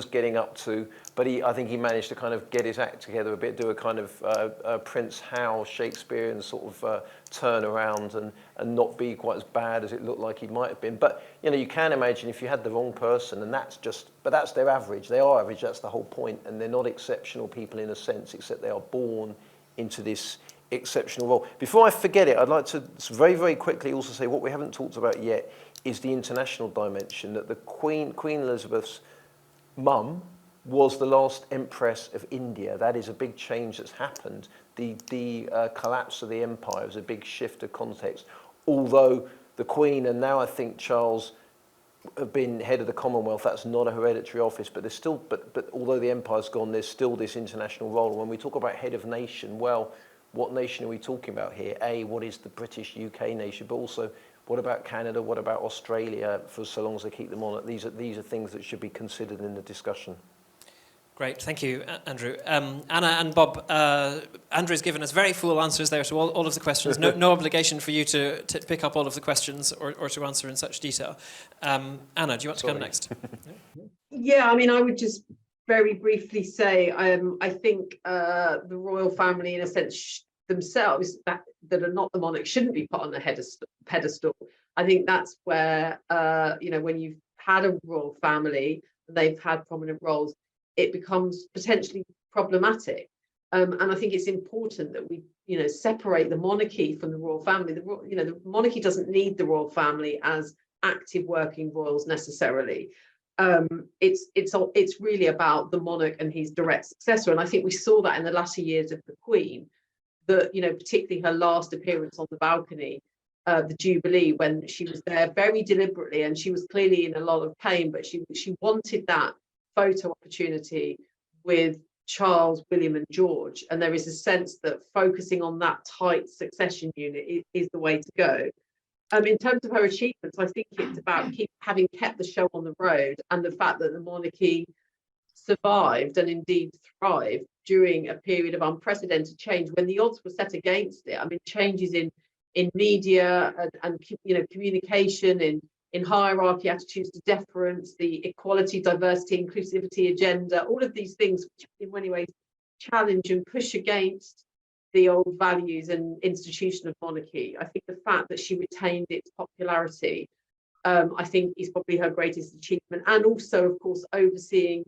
getting up to. But I think he managed to kind of get his act together a bit, do a kind of Prince Hal Shakespearean sort of turn around and not be quite as bad as it looked like he might have been. But, you can imagine if you had the wrong person, and but that's their average. They are average, that's the whole point. And they're not exceptional people in a sense, except they are born into this exceptional role. Before I forget it, I'd like to very, very quickly also say what we haven't talked about yet is the international dimension, that the Queen Elizabeth's mum was the last Empress of India. That is a big change that's happened. The collapse of the empire was a big shift of context. Although the Queen and now I think Charles have been head of the Commonwealth, that's not a hereditary office, but there's still, but although the empire's gone, there's still this international role. And when we talk about head of nation, well, what nation are we talking about here? What is the British UK nation, but also what about Canada? What about Australia? For so long as they keep them on, these are things that should be considered in the discussion. Great, thank you, Andrew. Anna and Bob, Andrew's given us very full answers there to all of the questions. No obligation for you to pick up all of the questions or to answer in such detail. Anna, do you want to come next? Yeah, I mean, I would just very briefly say, I think the royal family, in a sense, themselves, that are not the monarch, shouldn't be put on the pedestal. I think that's where, when you've had a royal family, they've had prominent roles, it becomes potentially problematic. And I think it's important that we, separate the monarchy from the royal family. The monarchy doesn't need the royal family as active working royals necessarily. It's really about the monarch and his direct successor. And I think we saw that in the latter years of the Queen, that, particularly her last appearance on the balcony, the Jubilee, when she was there very deliberately, and she was clearly in a lot of pain, but she wanted that photo opportunity with Charles, William and George. And there is a sense that focusing on that tight succession unit is the way to go. In terms of her achievements, I think it's about having kept the show on the road, and the fact that the monarchy survived and indeed thrived during a period of unprecedented change when the odds were set against it. I mean, changes in media and communication, in hierarchy, attitudes to deference, the equality, diversity, inclusivity agenda, all of these things which in many ways challenge and push against the old values and institution of monarchy. I think the fact that she retained its popularity, I think, is probably her greatest achievement. And also, of course, overseeing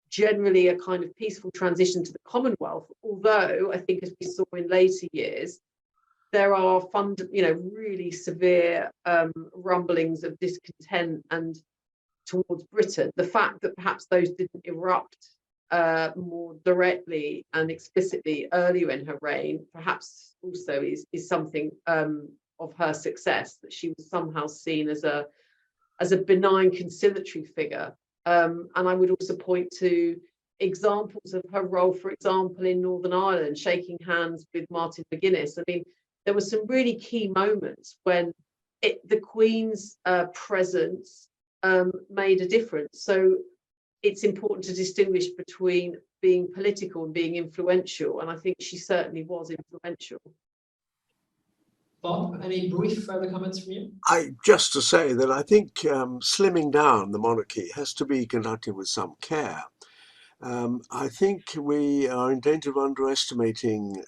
generally a kind of peaceful transition to the Commonwealth. Although I think, as we saw in later years, there are really severe rumblings of discontent and towards Britain. The fact that perhaps those didn't erupt more directly and explicitly earlier in her reign, perhaps also is something of her success, that she was somehow seen as a benign conciliatory figure. And I would also point to examples of her role, for example, in Northern Ireland, shaking hands with Martin McGuinness. I mean, there were some really key moments when the Queen's presence made a difference. So it's important to distinguish between being political and being influential. And I think she certainly was influential. Bob, any brief further comments from you? Just to say that I think slimming down the monarchy has to be conducted with some care. I think we are in danger of underestimating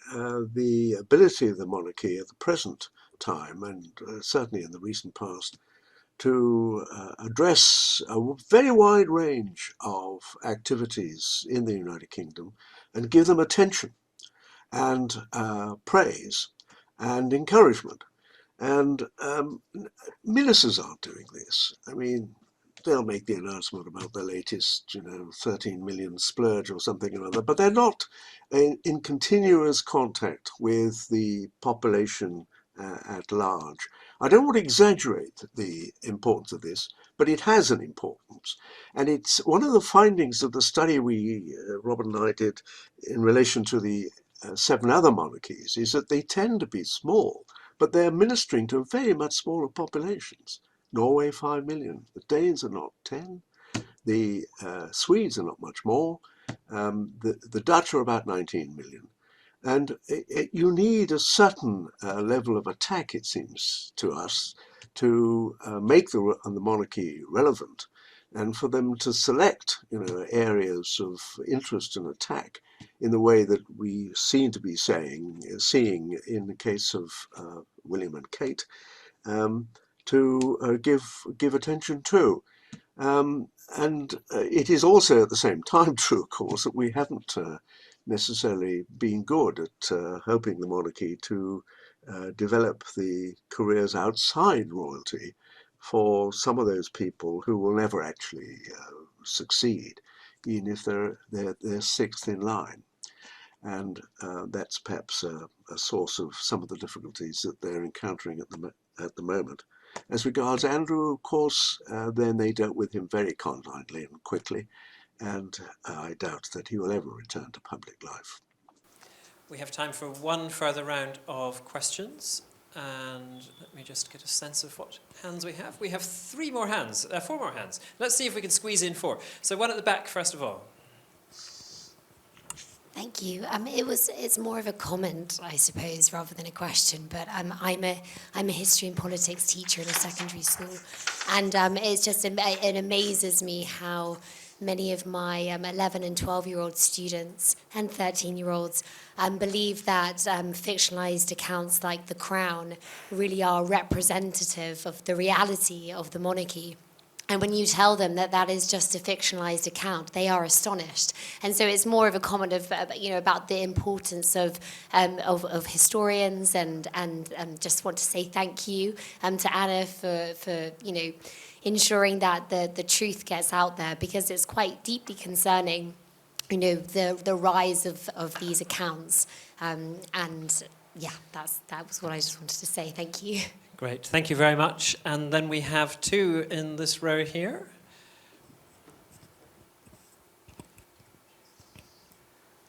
the ability of the monarchy at the present time, and certainly in the recent past, to address a very wide range of activities in the United Kingdom and give them attention and praise and encouragement. And ministers aren't doing this. I mean, they'll make the announcement about the latest, 13 million splurge or something or other, but they're not in continuous contact with the population at large. I don't want to exaggerate the importance of this, but it has an importance. And it's one of the findings of the study Robert and I did in relation to the 7 other monarchies, is that they tend to be small, but they're ministering to very much smaller populations. Norway, 5 million. The Danes are not 10. The Swedes are not much more. The Dutch are about 19 million. And you need a certain level of attack, it seems to us, to make the monarchy relevant, and for them to select, areas of interest and attack in the way that we seem to be seeing in the case of William and Kate, to give attention to. And it is also at the same time true, of course, that we haven't necessarily been good at helping the monarchy to develop the careers outside royalty for some of those people who will never actually succeed even if they're sixth in line. And that's perhaps a source of some of the difficulties that they're encountering at the moment. As regards Andrew, of course, then they dealt with him very kindly and quickly, and I doubt that he will ever return to public life. We have time for one further round of questions. And let me just get a sense of what hands we have. We have four more hands. Let's see if we can squeeze in four. So one at the back, first of all. Thank you. It's more of a comment, I suppose, rather than a question. But I'm a history and politics teacher in a secondary school, and it amazes me how many of my 11 and 12-year-old students and 13-year-olds believe that fictionalized accounts like The Crown really are representative of the reality of the monarchy. And when you tell them that that is just a fictionalized account, they are astonished. And so it's more of a comment of, about the importance of historians, and just want to say thank you to Anna for ensuring that the truth gets out there, because it's quite deeply concerning, the rise of these accounts. That was what I just wanted to say. Thank you. Great, thank you very much. And then we have two in this row here.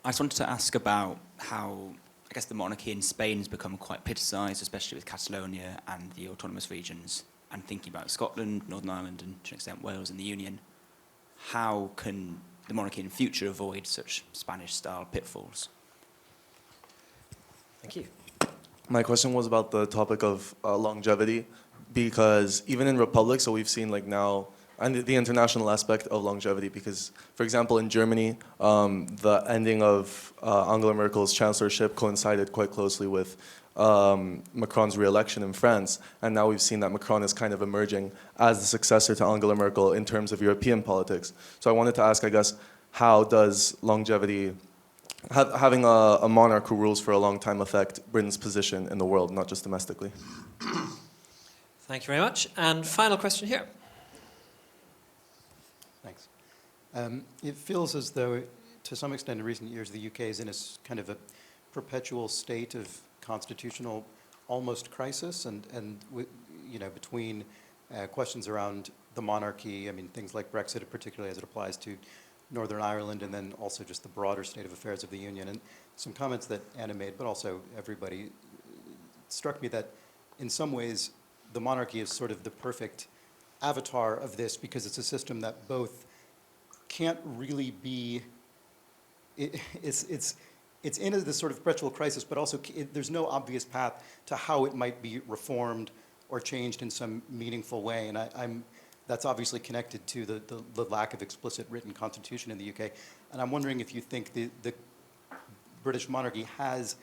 I just wanted to ask about how, I guess, the monarchy in Spain has become quite politicised, especially with Catalonia and the autonomous regions, and thinking about Scotland, Northern Ireland, and to an extent Wales in the Union. How can the monarchy in future avoid such Spanish-style pitfalls? Thank you. My question was about the topic of longevity, because even in republics, so we've seen like now, and the international aspect of longevity, because, for example, in Germany, the ending of Angela Merkel's chancellorship coincided quite closely with Macron's re-election in France, and now we've seen that Macron is kind of emerging as the successor to Angela Merkel in terms of European politics. So I wanted to ask, I guess, how does longevity, having a monarch who rules for a long time affect Britain's position in the world, not just domestically? Thank you very much. And final question here. Thanks. It feels as though, to some extent in recent years, the UK is in a kind of a perpetual state of constitutional almost crisis, and between questions around the monarchy, I mean, things like Brexit, particularly as it applies to Northern Ireland, and then also just the broader state of affairs of the Union. And some comments that Anna made, but also everybody, struck me that in some ways the monarchy is sort of the perfect avatar of this, because it's a system that both can't really be, it's in this sort of perpetual crisis, but also there's no obvious path to how it might be reformed or changed in some meaningful way. And that's obviously connected to the lack of explicit written constitution in the UK. And I'm wondering if you think the British monarchy has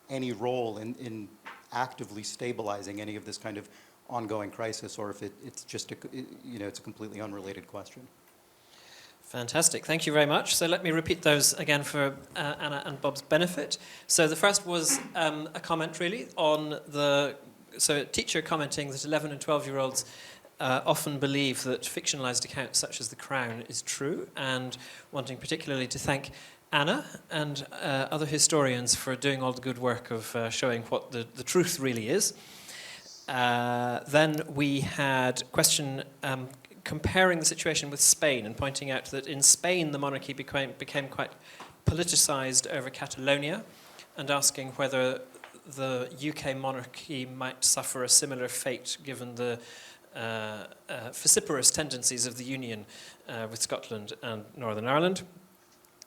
any role in actively stabilizing any of this kind of ongoing crisis, or if it's just it's a completely unrelated question. Fantastic, thank you very much. So let me repeat those again for Anna and Bob's benefit. So the first was a comment really on so a teacher commenting that 11 and 12-year-olds often believe that fictionalized accounts such as The Crown is true, and wanting particularly to thank Anna and other historians for doing all the good work of showing what the truth really is. Then we had a question comparing the situation with Spain and pointing out that in Spain the monarchy became quite politicized over Catalonia, and asking whether the UK monarchy might suffer a similar fate given the vociferous tendencies of the Union with Scotland and Northern Ireland.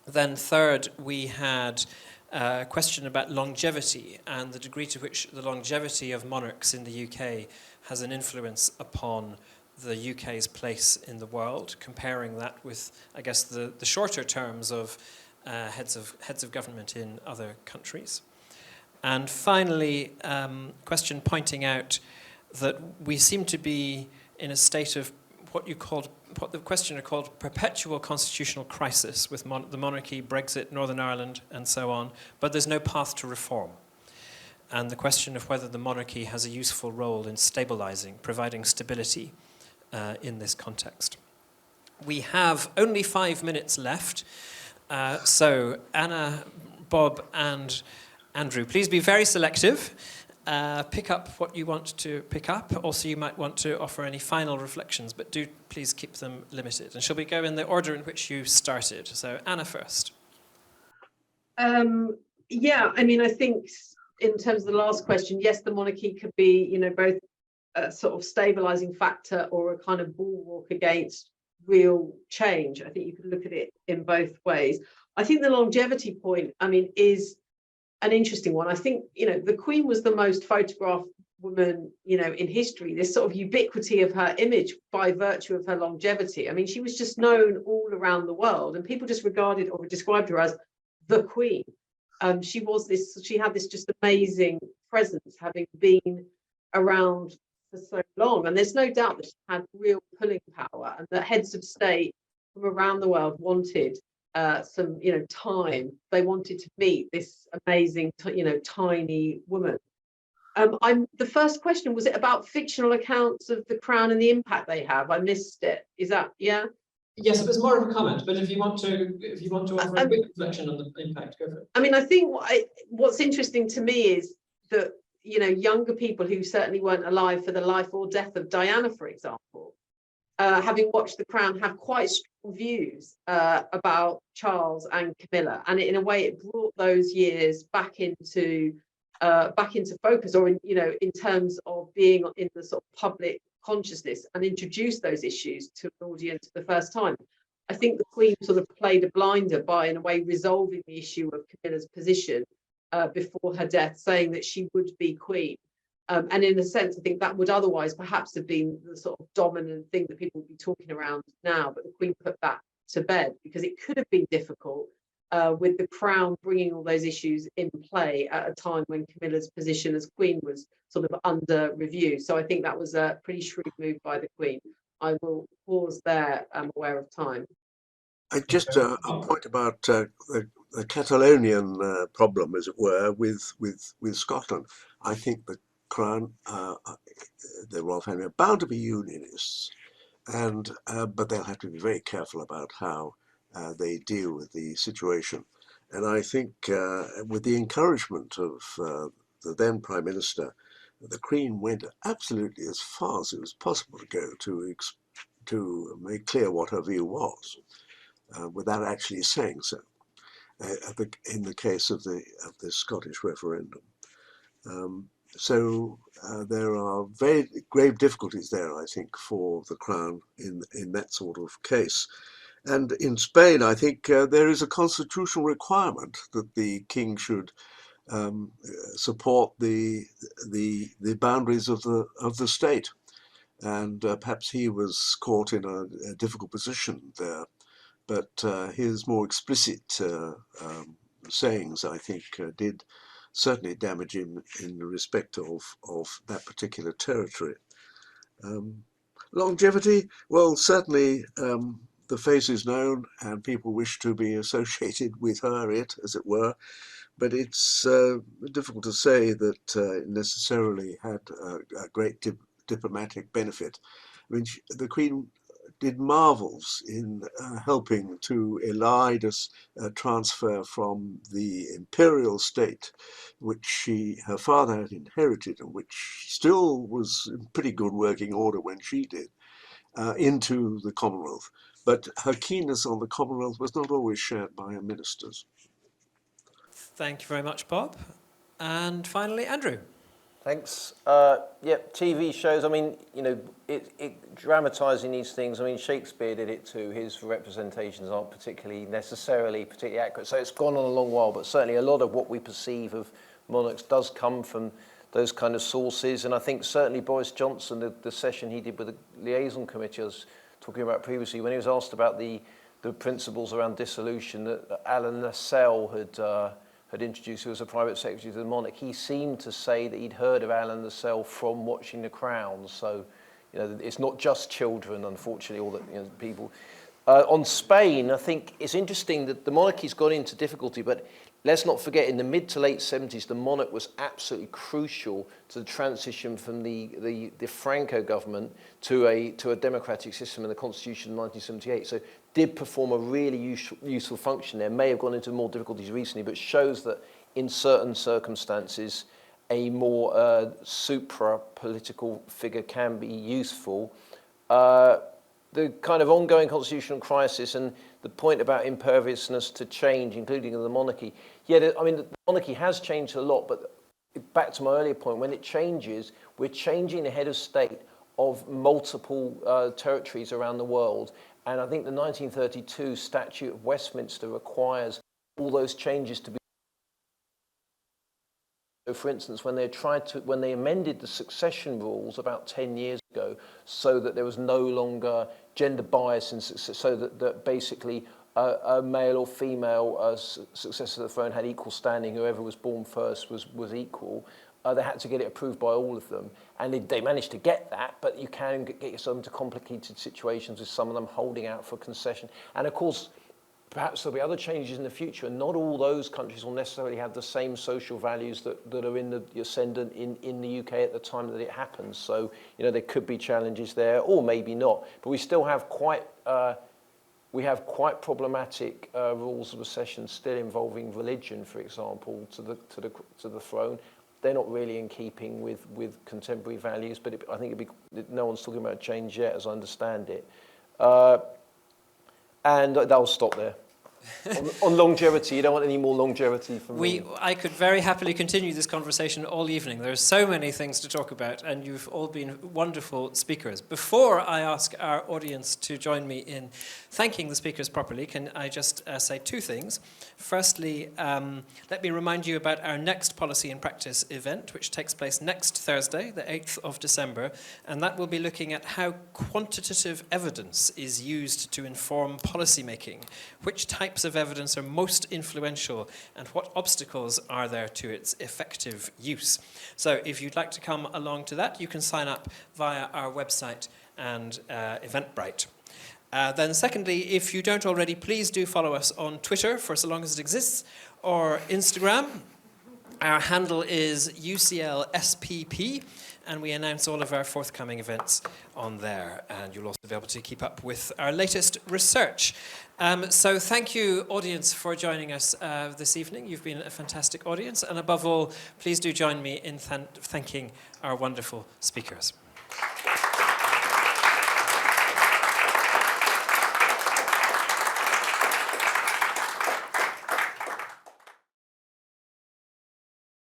Then third, we had a question about longevity and the degree to which the longevity of monarchs in the UK has an influence upon the UK's place in the world, comparing that with, I guess, the shorter terms of heads of government in other countries. And finally, question pointing out that we seem to be in a state of what the questioner called perpetual constitutional crisis with the monarchy, Brexit, Northern Ireland, and so on, but there's no path to reform. And the question of whether the monarchy has a useful role in stabilizing, providing stability in this context. We have only 5 minutes left. So Anna, Bob and Andrew, please be very selective. Pick up what you want to pick up. Also, you might want to offer any final reflections, but do please keep them limited. And shall we go in the order in which you started? So Anna first. Yeah, I mean, I think in terms of the last question, yes, the monarchy could be, both a sort of stabilizing factor or a kind of bulwark against real change. I think you could look at it in both ways. I think the longevity point, I mean, is an interesting one. I think, the Queen was the most photographed woman, in history. This sort of ubiquity of her image by virtue of her longevity. I mean, she was just known all around the world, and people just regarded or described her as the Queen. She had this just amazing presence, having been around for so long. And there's no doubt that she had real pulling power, and that heads of state from around the world wanted some, time. They wanted to meet this amazing, tiny woman. The first question, was it about fictional accounts of the Crown and the impact they have? I missed it. Is that, yeah? Yes, it was more of a comment, but if you want to offer a quick reflection on the impact, go for it. I mean, I think what's interesting to me is that, younger people who certainly weren't alive for the life or death of Diana, for example, having watched The Crown, have quite strong views about Charles and Camilla, and in a way, it brought those years back into focus, or in terms of being in the sort of public consciousness, and introduced those issues to an audience for the first time. I think the Queen sort of played a blinder by, in a way, resolving the issue of Camilla's position before her death, saying that she would be Queen. And in a sense, I think that would otherwise perhaps have been the sort of dominant thing that people would be talking around now. But the Queen put that to bed, because it could have been difficult with the Crown bringing all those issues in play at a time when Camilla's position as Queen was sort of under review. So I think that was a pretty shrewd move by the Queen. I will pause there. I'm aware of time. Just a point about the Catalonian problem, as it were, with Scotland. I think the Crown, the royal family, are bound to be unionists, and but they'll have to be very careful about how they deal with the situation. And I think with the encouragement of the then Prime Minister, the Queen went absolutely as far as it was possible to go to make clear what her view was, without actually saying so. In the case of the Scottish referendum, so there are very grave difficulties there, I think, for the Crown in that sort of case. And in Spain, I think there is a constitutional requirement that the king should support the boundaries of the state, and perhaps he was caught in a difficult position there. But his more explicit sayings, I think, did certainly damage him in respect of that particular territory. Longevity, well, certainly the face is known and people wish to be associated with her, as it were, but it's difficult to say that it necessarily had a great diplomatic benefit. I mean, the Queen did marvels in helping to elide a transfer from the imperial state, which her father had inherited and which still was in pretty good working order when she did, into the Commonwealth. But her keenness on the Commonwealth was not always shared by her ministers. Thank you very much, Bob. And finally, Andrew. Thanks. TV shows, I mean, dramatising these things, I mean, Shakespeare did it too. His representations aren't particularly accurate. So it's gone on a long while, but certainly a lot of what we perceive of monarchs does come from those kind of sources. And I think certainly Boris Johnson, the session he did with the liaison committee I was talking about previously, when he was asked about the principles around dissolution that Alan Lascelles had introduced, who was a private secretary to the monarch, he seemed to say that he'd heard of Alan Lascelles from watching The Crown. So, it's not just children, unfortunately, all the people. On Spain, I think it's interesting that the monarchy's got into difficulty, but let's not forget, in the mid to late 70s, the monarch was absolutely crucial to the transition from the Franco government to a democratic system in the Constitution of 1978. So did perform a really useful function there. May have gone into more difficulties recently, but shows that in certain circumstances, a more supra-political figure can be useful. The kind of ongoing constitutional crisis and the point about imperviousness to change, including the monarchy. Yeah, I mean, the monarchy has changed a lot, but back to my earlier point, when it changes, we're changing the head of state of multiple territories around the world. And I think the 1932 Statute of Westminster requires all those changes to be. So for instance, when they amended the succession rules about 10 years ago, so that there was no longer gender bias in success, so that basically a male or female successor to the throne had equal standing, whoever was born first was equal, they had to get it approved by all of them. And they managed to get that, but you can get yourself into complicated situations with some of them holding out for concession. And of course, perhaps there'll be other changes in the future, and not all those countries will necessarily have the same social values that are in the ascendant in the UK at the time that it happens. So, there could be challenges there, or maybe not. But we still have quite problematic rules of accession still involving religion, for example, to the throne. They're not really in keeping with contemporary values, but I think no one's talking about change yet, as I understand it. And I'll stop there. on longevity, you don't want any more longevity from me. I could very happily continue this conversation all evening. There are so many things to talk about, and you've all been wonderful speakers. Before I ask our audience to join me in thanking the speakers properly, can I just say two things? Firstly, let me remind you about our next Policy and Practice event, which takes place next Thursday, the 8th of December, and that will be looking at how quantitative evidence is used to inform policy making, which types of evidence are most influential, and what obstacles are there to its effective use. So if you'd like to come along to that, you can sign up via our website and Eventbrite. Then secondly, if you don't already, please do follow us on Twitter for so long as it exists, or Instagram. Our handle is UCLSPP, and we announce all of our forthcoming events on there, and you'll also be able to keep up with our latest research. So thank you, audience, for joining us this evening. You've been a fantastic audience, and above all, please do join me in thanking our wonderful speakers.